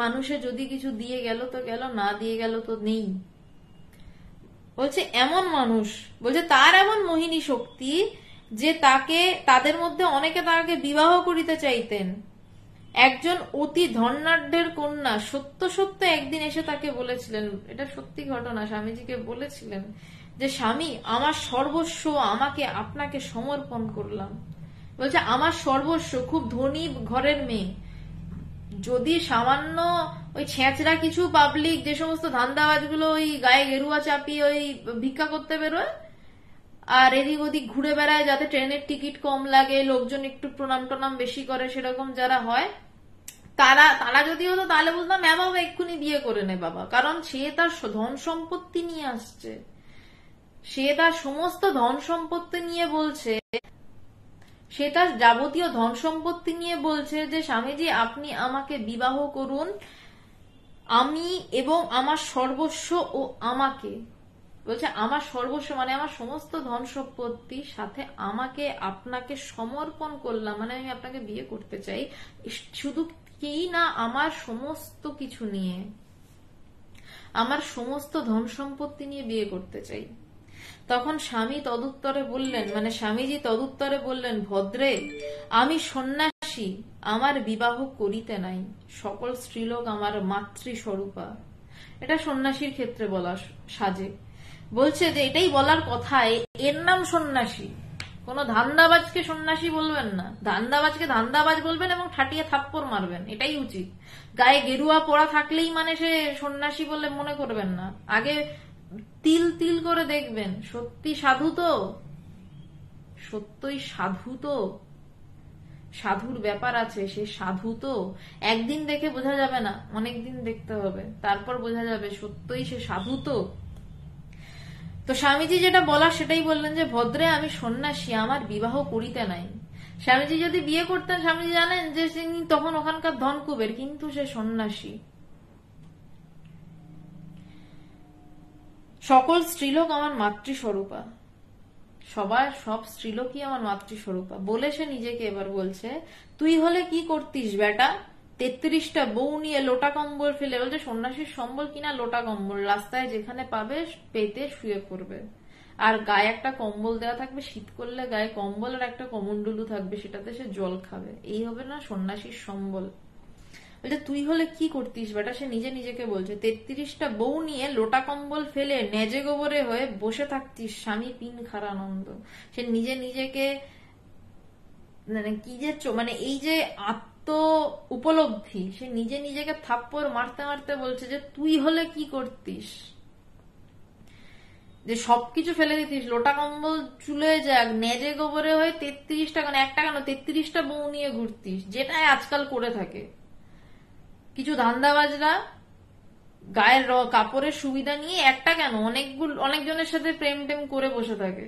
মানুষে যদি কিছু দিয়ে গেল তো গেল, না দিয়ে গেল তো নেই। বলছে এমন মানুষ, বলছে তার এমন মোহিনী শক্তি যে তাদের মধ্যে অনেকে তাকে বিবাহ করিতে চাইতেন। একজন অতি ধনাঢ্যের কন্যা সত্য সত্য একদিন এসে তাকে বলেছিলেন, এটা সত্যি ঘটনা, স্বামীজিকে বলেছিলেন যে স্বামী আমার সর্বস্ব আমাকে আপনাকে সমর্পণ করলাম। বলছে আমার সর্বস্ব, খুব ধনী ঘরের মেয়ে, যদি সামান্য ওই ছেঁচড়া কিছু পাবলিক, যে সমস্ত ধান্দাবাজগুলো ওই গায়ে গেরুয়া চাপিয়ে ওই ভিক্ষা করতে বেরোয় আর এদিক ওদিক ঘুরে বেড়ায়, যাতে ট্রেনের টিকিট কম লাগে, লোকজন একটু প্রণাম টনাম বেশি করে, সেরকম যারা হয়, তারা যদি হতো তাহলে বলতাম হ্যাঁ বাবা এক্ষুনি বিয়ে করে নে বাবা। কারণ সে তার ধন সম্পত্তি নিয়ে আসছে, সে তার সমস্ত ধন সম্পত্তি নিয়ে বলছে, সে তার যাবতীয় ধন সম্পত্তি নিয়ে বলছে যে স্বামীজি আপনি আমাকে বিবাহ করুন, আমি এবং আমার সর্বস্ব ও আমাকে, বলছে আমার সর্বস্ব মানে আমার সমস্ত ধন সম্পত্তির সাথে আমাকে আপনাকে সমর্পণ করলাম, মানে আমি আপনাকে বিয়ে করতে চাই, শুধু কি না আমার সমস্ত কিছু নিয়ে, আমার সমস্ত ধন সম্পত্তি নিয়ে বিয়ে করতে চাই। তখন স্বামী তদুত্তরে বললেন, মানে স্বামীজি তদুত্তরে বললেন, ভদ্রে আমি সন্ন্যাসী, আমার বিবাহ করিতে নাই, সকল স্ত্রীলোক আমার মাতৃস্বরূপা। এটা সন্ন্যাসীর ক্ষেত্রে বলা সাজে। বলছে যে এটাই বলার কথা, এর নাম সন্ন্যাসী। কোন ধান্দাবাজকে সন্ন্যাসী বলবেন না, ধান্দাবাজকে ধান্দাবাজ বলবেন এবং ঠাটিয়ে থাপ্পড় মারবেন, এটাই উচিত। গায়ে গেরুয়া পরা থাকলেই মানে সে সন্ন্যাসী বলে মনে করবেন না। আগে তিল তিল করে দেখবেন সত্যি সাধু তো, সত্যই সাধু তো, সাধুর ব্যাপার আছে, সে সাধু তো। একদিন দেখে বোঝা যাবে না, অনেকদিন দেখতে হবে, তারপর বোঝা যাবে সত্যই সে সাধু তো। তো স্বামীজি যেটা বলা সেটাই বললেন যে ভদ্রে আমি সন্ন্যাসী, আমার বিবাহ করিতে নাই। স্বামীজি যদি বিয়ে করতেন, স্বামীজি জানেন যে তিনি তখন ওখানকার ধনকুবের, কিন্তু সে সন্ন্যাসী। সকল স্ত্রীলোক আমার মাতৃস্বরূপা, সবার সব স্ত্রীলোকই আমার মাতৃস্বরূপা বলে সে নিজেকে এবার বলছে, তুই হলে কি করতিস বেটা, 33টা বউ নিয়ে লোটা কম্বল ফেলে, বলছে সন্ন্যাসীর সম্বল কিনা লোটা কম্বল, রাস্তায় যেখানে পাবে পেতে শুয়ে পড়বে, আর গায়ে একটা কম্বল দেওয়া থাকবে, শীত করলে গায়ে কম্বল আর একটা কমন্ডলু থাকবে, সেটাতে সে জল খাবে, এই হবে না সন্ন্যাসীর সম্বল। বলছে তুই হলে কি করতিস বেটা, সে নিজে নিজেকে বলছে, 33টা বউ নিয়ে লোটা কম্বল ফেলে নেজে গোবরে হয়ে বসে থাকতিস স্বামী পিন খারানন্দ। সে নিজে নিজেকে মানে কি যে মানে এই যে আত্ম উপলব্ধি, সে নিজে নিজেকে থাপ্পড় মারতে মারতে বলছে যে তুই হলে কি করতিস, যে সবকিছু ফেলে দিতিস, লোটা কম্বল চুলে যাক, নেজে গোবরে হয়ে 33টা কেন, একটা কেন 33টা বউ নিয়ে ঘুরতিস, যেটাই আজকাল করে থাকে কিছু ধান্দাবাজরা গায়ের কাপড়ের সুবিধা নিয়ে, একটা কেন অনেকজনের সাথে প্রেম টেম করে বসে থাকে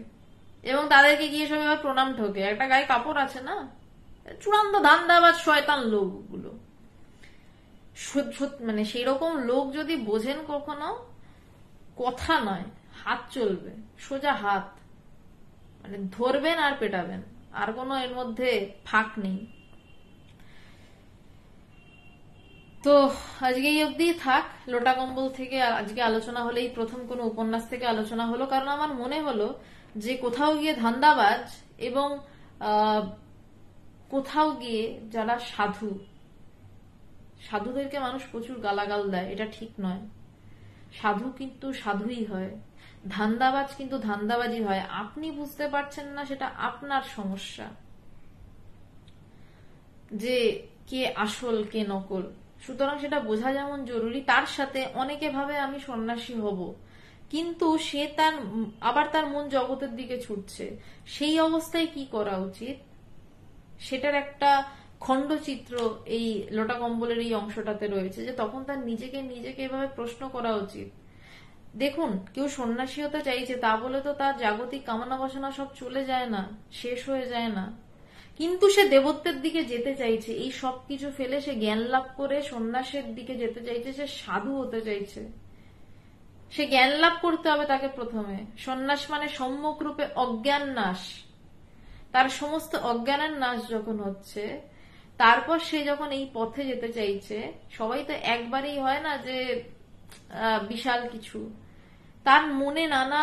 এবং তাদেরকে গিয়ে সব এবার প্রণাম ঠোকে, একটা গায়ে কাপড় আছে না, চূড়ান্ত ধান্দাবাজ শয়তান লোকগুলো। মানে সেই রকম লোক যদি বোঝেন কখনো, কথা নয় হাত চলবে, সোজা হাত, মানে ধরবেন আর পেটাবেন, আর কোনো এর মধ্যে ফাঁক নেই। তো আজকে এই অব্দি থাক, লোটা কম্বল থেকে আজকে আলোচনা হলো, এই প্রথম কোনো উপন্যাস থেকে আলোচনা হলো, কারণ আমার মনে হলো যে কোথাও গিয়ে ধান্দাবাজ এবং কোথাও গিয়ে যারা সাধুদেরকে মানুষ প্রচুর গালাগাল দেয়, এটা ঠিক নয়। সাধু কিন্তু সাধুই হয়, ধান্দাবাজ কিন্তু ধান্দাবাজি হয়। আপনি বুঝতে পারছেন না, সেটা আপনার সমস্যা, যে কে আসল কে নকল। সুতরাং সেটা বোঝা যেমন জরুরি, তার সাথে অনেকে ভাবে আমি সন্ন্যাসী হব, কিন্তু সে আবার তার মন জগতের দিকে ছুটছে, সেই অবস্থায় কি করা উচিত সেটার একটা খণ্ডচিত্র এই লোটা কম্বলের এই অংশটাতে রয়েছে, যে তখন তার নিজেকে এভাবে প্রশ্ন করা উচিত। দেখুন, কেউ সন্ন্যাসী হতে চাইছে তা বলে তো তার জাগতিক কামনা বাসনা সব চলে যায় না, শেষ হয়ে যায় না, কিন্তু সে দেবত্বের দিকে যেতে চাইছে, এই সব কিছু ফেলে সে জ্ঞান লাভ করে সন্ন্যাসের দিকে যেতে চাইছে, সে সাধু হতে চাইছে। সে জ্ঞান লাভ করতে হবে তাকে প্রথমে। সন্ন্যাস মানে সম্যক রূপে অজ্ঞান নাশ, তার সমস্ত অজ্ঞানের নাশ যখন হচ্ছে, তারপর সে যখন এই পথে যেতে চাইছে, সবাই তো একবারেই হয় না যে বিশাল কিছু, তার মনে নানা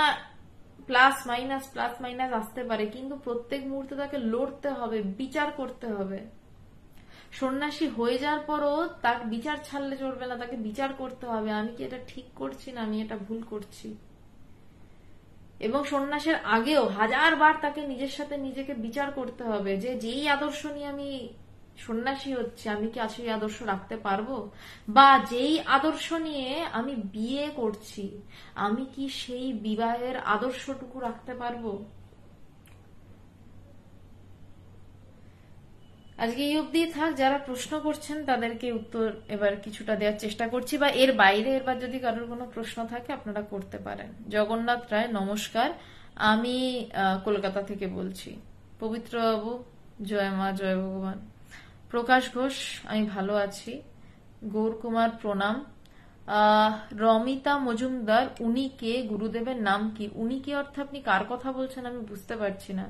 প্লাস মাইনাস আসতে পারে, কিন্তু প্রত্যেক মুহূর্তে তাকে লড়তে হবে, বিচার করতে হবে। সন্ন্যাসী হয়ে যাওয়ার পরও তার বিচার ছাড়লে চলবে না, তাকে বিচার করতে হবে, আমি কি এটা ঠিক করছি না আমি এটা ভুল করছি। এবং সন্ন্যাসের আগেও 1000 বার তাকে নিজের সাথে নিজেকে বিচার করতে হবে, যে যেই আদর্শ নিয়ে আমি সন্ন্যাসী হচ্ছে, আমি কি সেই আদর্শ রাখতে পারবো, বা যেই আদর্শ নিয়ে আমি বিয়ে করছি, আমি কি সেই বিবাহের আদর্শটুকু রাখতে পারবো। আজকে এই অব্দি থাক, যারা প্রশ্ন করছেন তাদেরকে উত্তর এবার কিছুটা দেওয়ার চেষ্টা করছি, বা এর বাইরে এবার যদি কারোর কোনো প্রশ্ন থাকে আপনারা করতে পারেন। জগন্নাথ রায়, নমস্কার, আমি কলকাতা থেকে বলছি। পবিত্র বাবু, জয় মা, জয় ভগবান। প্রকাশ ঘোষ, আমি ভালো আছি। গৌর কুমার, প্রণাম। রমিতা মজুমদার, উনি কে, গুরুদেবের নাম কি? উনি কে অর্থে আপনি কার কথা বলছেন আমি বুঝতে পারছি না।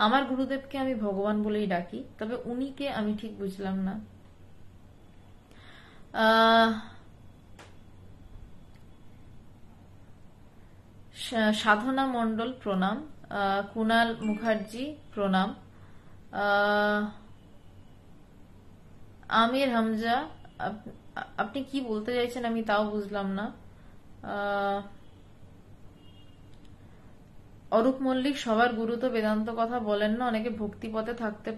আমার গুরুদেবকে আমি ভগবান বলেই ডাকি, তবে উনি কে আমি ঠিক বুঝলাম না। সাধনা মণ্ডল, প্রণাম। কুনাল মুখার্জি, প্রণাম। আমির হামজা, আপনি কি বলতে চাইছেন আমি তাও বুঝলাম না। অরূপ মল্লিক, সবার গুরু তো বেদান্ত কথা বলেন না, অনেকে ভক্তি পথে থাকতে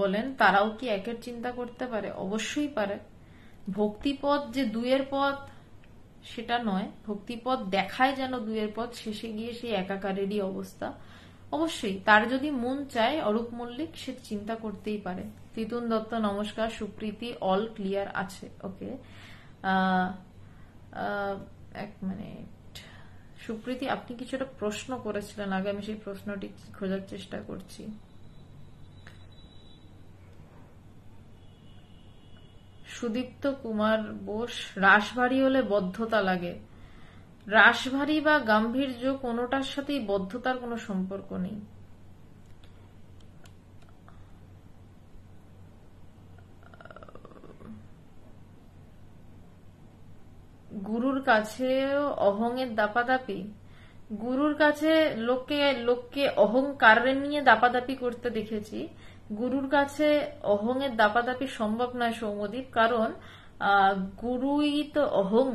বলেন, তারাও কি একের চিন্তা করতে পারে? অবশ্যই পারে। ভক্তিপথ যে দুয়ের পথ সেটা নয়, ভক্তিপথ দেখায় যেন দুয়ের পথ, শেষে গিয়ে সেই একাকারেরই অবস্থা। অবশ্যই তার যদি মন চায় অরূপ মল্লিক, সে চিন্তা করতেই পারে। তিতুন দত্ত, নমস্কার। সুপ্রীতি, অল ক্লিয়ার আছে, ওকে। এক মিনিট, সুপ্রীতি আপনি কিছু একটা প্রশ্ন করেছিলেন আগে, আমি সেই প্রশ্নটি খোঁজার চেষ্টা করছি। সুদীপ্ত কুমার বোস, রাশ ভারী হলে বদ্ধতা লাগে, রাশভারী বা গাম্ভীর্য কোনোটার সাথেই বদ্ধতার কোনো সম্পর্ক নেই। গুরুর কাছে অহংয়ের দাপাদাপি, গুরুর কাছে লোককে লোককে অহংকার নিয়ে দাপাদাপি করতে দেখেছি। গুরুর কাছে অহংয়ের দাপাদাপি সম্ভব নয় সৌম্যদীপ, কারণ গুরুই তো অহং।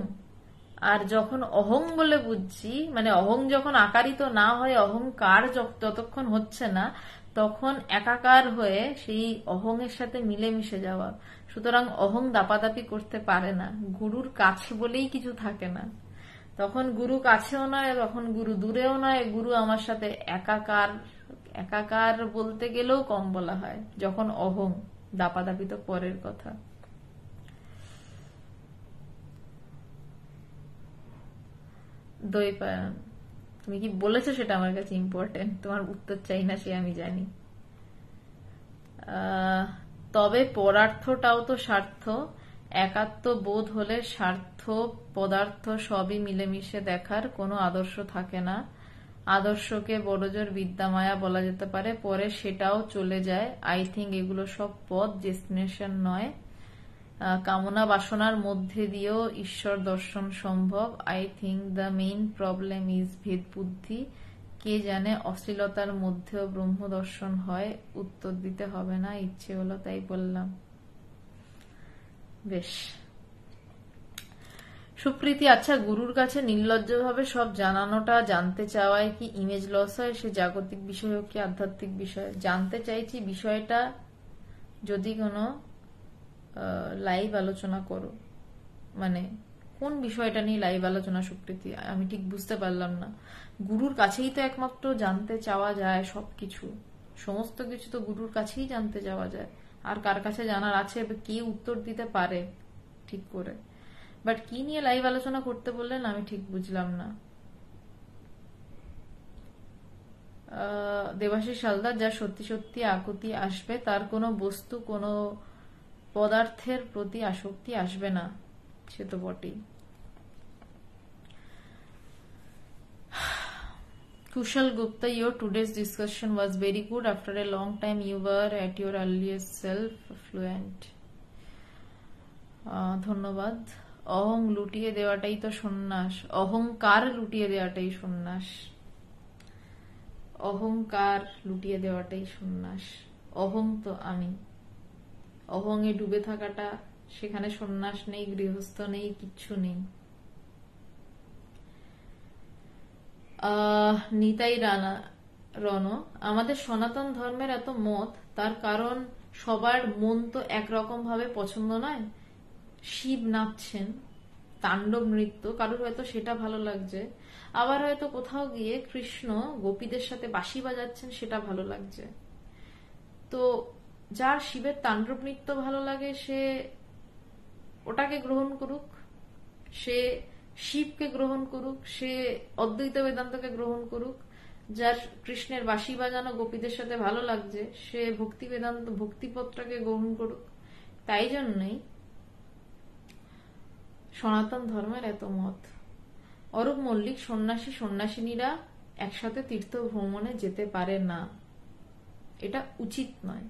আর যখন অহং বলে বুঝছি, মানে অহং যখন আকারিত না হয়, অহংকার যতক্ষণ হচ্ছে না, তখন একাকার হয়ে সেই অহংয়ের সাথে মিলেমিশে যাওয়া। সুতরাং অহং দাপাদাপি করতে পারে না, গুরুর কাছে বলেই কিছু থাকে না। তখন গুরু কাছেও নয়, তখন গুরু দূরেও নয়, গুরু আমার সাথে একাকার। একাকার বলতে গেলেও কম বলা হয় যখন অহং। দাপাদাপি তো পরের কথা। দ্বৈপায়ন, তুমি কি বলেছো সেটা আমার কাছে ইম্পর্টেন্ট, তোমার উত্তর চাই না সে আমি জানি। তবে পরার্থটাও তো স্বার্থ। একাত্ম বোধ হলে স্বার্থ পদার্থ সবই মিলেমিশে দেখার কোনো আদর্শ থাকে না। আদর্শকে বড়জোর বিদ্যামায়া বলা যেতে পারে, পরে সেটাও চলে যায়। আই থিঙ্ক এগুলো সব পথ, ডেস্টিনেশন নয়। কামনা বাসনার মধ্যে দিয়েও ঈশ্বর দর্শন সম্ভব। I think the main problem is ভেদ বুদ্ধি। কে জানে অশ্লীলতার মধ্যেও ব্রহ্ম দর্শন হয়। উত্তর দিতে হবে না, ইচ্ছে হলো তাই বললাম। বেশ সুপ্রীতি, আচ্ছা গুরুর কাছে নির্লজ্জভাবে সব জানানোটা, জানতে চাওয়ায় কি ইমেজ লস হয়? সে জাগতিক বিষয় হোক কি আধ্যাত্মিক বিষয়। জানতে চাইছি বিষয়টা যদি কোনো লাইভ আলোচনা করো, মানে কোন বিষয়টা নিয়ে লাইভ আলোচনা সুপ্রীতি? আমি ঠিক বুঝতে পারলাম না। গুরুর কাছেই তো একমাত্র জানতে চাওয়া যায় সবকিছু, সমস্ত কিছু তো গুরুর কাছেই জানতে যাওয়া যায়। আর কার কাছে জানার আছে? কে উত্তর দিতে পারে ঠিক করে? বাট কি নিয়ে লাইভ আলোচনা করতে বললেন আমি ঠিক বুঝলাম না। দেবাশিস হালদার, যার সত্যি সত্যি আকুতি আসবে, তার কোনো বস্তু কোনো পদার্থের প্রতি আসক্তি আসবে না, সে তো বটেই। Kushal Gupta, your today's discussion was very good. After a long time you were at your earliest self, fluent. ধন্যবাদ। অহং লুটিয়ে দেওয়াটাই তো সন্ন্যাস, অহংকার লুটিয়ে দেওয়াটাই সন্ন্যাস, অহংকার লুটিয়ে দেওয়াটাই সন্ন্যাস। অহং তো আমি, অহংয়ে ডুবে থাকাটা, সেখানে সন্ন্যাস নেই, গৃহস্থ নেই, কিচ্ছু নেই। নিতাই রানা রণ, আমাদের সনাতন ধর্মের এত মত, তার কারণ সবার মন তো একরকম ভাবে পছন্দ নয়। শিব নাচছেন, তাণ্ডব নৃত্য, কারোর হয়তো সেটা ভালো লাগছে, আবার হয়তো কোথাও গিয়ে কৃষ্ণ গোপীদের সাথে বাঁশি বাজাচ্ছেন, সেটা ভালো লাগছে। তো যার শিবের তাণ্ডব নৃত্য ভালো লাগে সে ওটাকে গ্রহণ করুক, সে শিবকে গ্রহণ করুক, সে অদ্বৈত বেদান্তকে গ্রহণ করুক। যার কৃষ্ণের বাঁশি বাজানো গোপীদের সাথে ভালো লাগছে সে ভক্তি বেদান্ত ভক্তিপত্রকে গ্রহণ করুক। তাই জন্যই সনাতন ধর্মের এত মত। অরূপ মল্লিক, সন্ন্যাসী সন্ন্যাসিনীরা একসাথে তীর্থ ভ্রমণে যেতে পারে না, এটা উচিত নয়।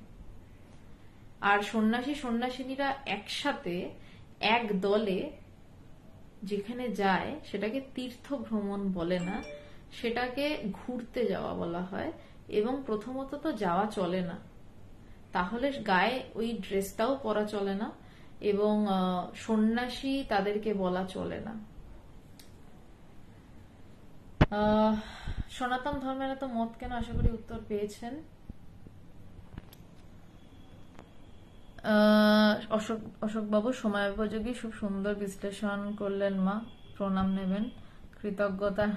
আর সন্ন্যাসী সন্ন্যাসিনীরা একসাথে এক দলে যেখানে যায় সেটাকে তীর্থ ভ্রমণ বলে না, সেটাকে ঘুরতে যাওয়া বলা হয়। এবং প্রথমত তো যাওয়া চলে না, তাহলে গায়ে ওই ড্রেসটাও পরা চলে না, এবং সন্ন্যাসী তাদেরকে বলা চলে না। সনাতন ধর্মের এত মত কেন, আশা করি উত্তর পেয়েছেন। অশোক বাবু, সময় উপযোগী খুব সুন্দর বিশ্লেষণ করলেন মা, প্রণাম নেবেন। কৃতজ্ঞতা,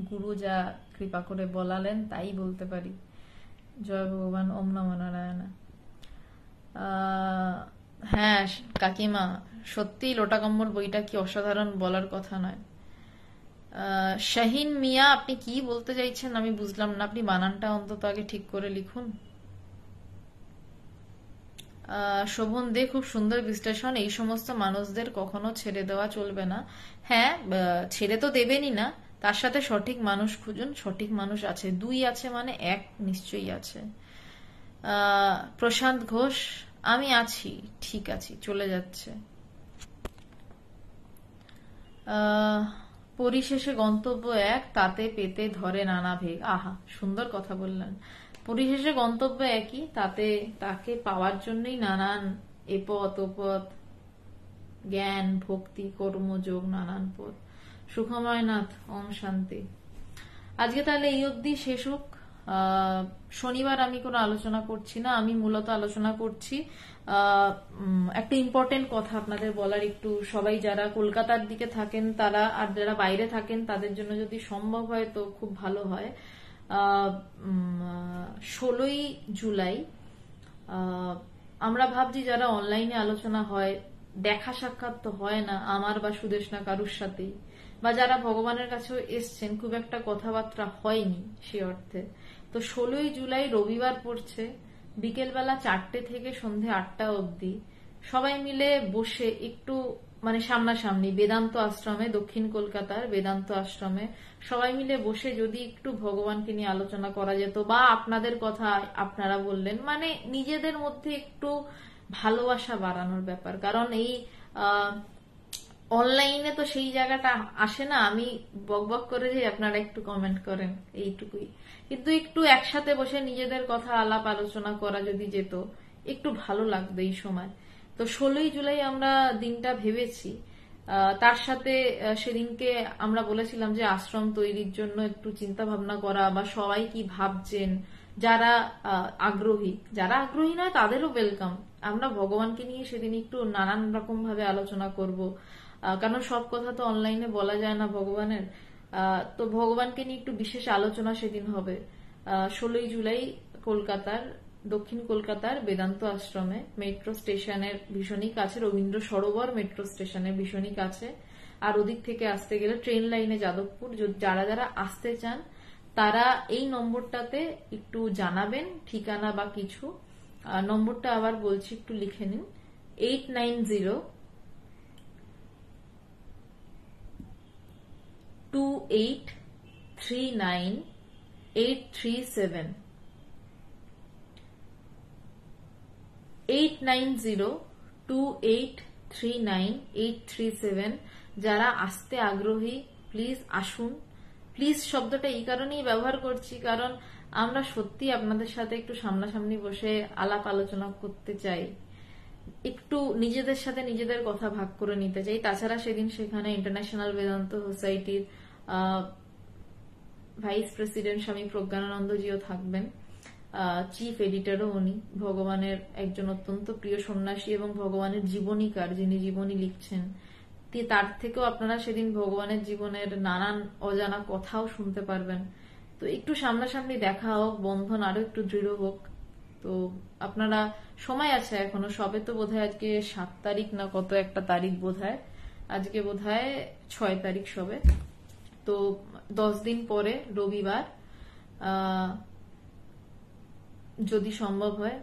গুরু যা কৃপা করে বলালেন তাই বলতে পারি। জয় ভগবান, ওম নমো নারায়ণ। হ্যাঁ কাকিমা, সত্যি লোটাকম্বর বইটা কি অসাধারণ, বলার কথা নয়। শাহিন মিয়া, আপনি কি বলতে চাইছেন আমি বুঝলাম না, আপনি বানানটা অন্তত আগে ঠিক করে লিখুন। শোভন দে খুব সুন্দর বিশ্লেষণ। এই সমস্ত মানুষদের কখনো ছেড়ে দেওয়া চলবে না। হ্যাঁ, ছেড়ে তো দেবেনই না, তার সাথে সঠিক মানুষ খুঁজুন। সঠিক মানুষ আছে, দুই আছে মানে এক নিশ্চয়ই আছে। প্রশান্ত ঘোষ, আমি আছি, ঠিক আছি, চলে যাচ্ছে। পরিশেষে গন্তব্য এক, তাতে পেতে ধরে নানা ভেগ। আহা, সুন্দর কথা বললেন। পরিশেষে গন্তব্য একই, তাতে তাকে পাওয়ার জন্যই নানান এপথ ওপথ, জ্ঞান ভক্তি কর্মযোগ, নানান পথ। সুখময়নাথ, ওম শান্তি। আজকে তাহলে এই অবধি শেষ হোক। শনিবার আমি কোনো আলোচনা করছি না, আমি মূলত আলোচনা করছি একটা ইম্পর্টেন্ট কথা আপনাদের বলার। একটু সবাই যারা কলকাতার দিকে থাকেন তারা, আর যারা বাইরে থাকেন তাদের জন্য যদি সম্ভব হয় তো খুব ভালো হয়। 16ই জুলাই আমরা ভাবছি যারা অনলাইনে আলোচনা হয়, দেখা সাক্ষাৎ তো হয় না আমার বা সুদেশনা কারুর সাথেই, বা যারা ভগবানের কাছেও এসছেন খুব একটা কথাবার্তা হয়নি সে অর্থে। তো 16ই জুলাই রবিবার পড়ছে, বিকেলবেলা 4টে থেকে সন্ধে 8টা অবধি সবাই মিলে বসে একটু মানে সামনাসামনি বেদান্ত আশ্রমে, দক্ষিণ কলকাতার বেদান্ত আশ্রমে সবাই মিলে বসে যদি একটু ভগবানকে নিয়ে আলোচনা করা যেত, বা আপনাদের কথা আপনারা বললেন, মানে নিজেদের মধ্যে একটু ভালোবাসা বাড়ানোর ব্যাপার। কারণ এই অনলাইনে তো সেই জায়গাটা আসে না, আমি বকবক করে যে আপনারা একটু কমেন্ট করেন এইটুকুই। কিন্তু একটু একসাথে বসে নিজেদের কথা আলাপ আলোচনা করা যদি যেত একটু ভালো লাগতো এই সময়। তো 16ই জুলাই আমরা দিনটা ভেবেছি। তার সাথে সেদিনকে আমরা বলেছিলাম যে আশ্রম তৈরির জন্য একটু চিন্তা ভাবনা করা, বা সবাই কি ভাবছেন, যারা আগ্রহী, যারা আগ্রহী নয় তাদেরও ওয়েলকাম। আমরা ভগবানকে নিয়ে সেদিন একটু নানান রকম ভাবে আলোচনা করব, কারণ সব কথা তো অনলাইনে বলা যায় না ভগবানের। তো ভগবানকে নিয়ে একটু বিশেষ আলোচনা সেদিন হবে 16ই জুলাই কলকাতার, দক্ষিণ কলকাতার বেদান্ত আশ্রমে, মেট্রো স্টেশনের ভীষণই কাছে, রবীন্দ্র সরোবর মেট্রো স্টেশনের ভীষণই কাছে। আর ওদিক থেকে আসতে গেলে ট্রেন লাইনে যাদবপুর। যারা যারা আসতে চান তারা এই নম্বরটাতে একটু জানাবেন ঠিকানা বা কিছু। নম্বরটা আবার বলছি, একটু লিখে নিন, 8902839837, 8902839837। যারা আসতে আগ্রহী প্লিজ আসুন। প্লিজ শব্দটা এই কারণেই ব্যবহার করছি কারণ আমরা সত্যি আপনাদের সাথে একটু সামনাসামনি বসে আলাপ আলোচনা করতে চাই, একটু নিজেদের সাথে নিজেদের কথা ভাগ করে নিতে চাই। তাছাড়া সেদিন সেখানে ইন্টারন্যাশনাল বেদান্ত সোসাইটির ভাইস প্রেসিডেন্ট স্বামী প্রজ্ঞানানন্দজিও থাকবেন, চিফ এডিটরও উনি, ভগবানের একজন অত্যন্ত প্রিয় সন্ন্যাসী এবং ভগবানের জীবনীকার, যিনি জীবনী লিখছেন। তার থেকেও আপনারা সেদিন ভগবানের জীবনের নানান অজানা কথাও শুনতে পারবেন। তো একটু সামনাসামনি দেখা হোক, বন্ধন আরো একটু দৃঢ় হোক। তো আপনারা, সময় আছে এখনো, সবে তো বোধহয় আজকে 7 তারিখ না কত একটা তারিখ বোধহয়, আজকে বোধহয় 6 তারিখ সবে। তো 10 দিন পরে রবিবার যদি সম্ভব হয়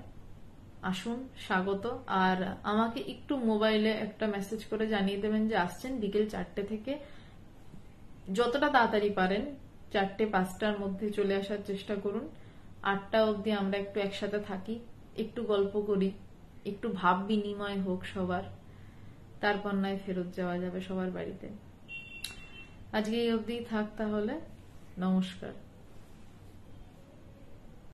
আসুন, স্বাগত। আর আমাকে একটু মোবাইলে একটা মেসেজ করে জানিয়ে দেবেন যে আসছেন। বিকেল 4টে থেকে যতটা তাড়াতাড়ি পারেন 4টে-5টার মধ্যে চলে আসার চেষ্টা করুন। 8টা অবধি আমরা একটু একসাথে থাকি, একটু গল্প করি, একটু ভাব বিনিময় হোক সবার, তারপর নয় ফেরত যাওয়া যাবে সবার বাড়িতে। আজকে এই অবধি থাক তাহলে, নমস্কার।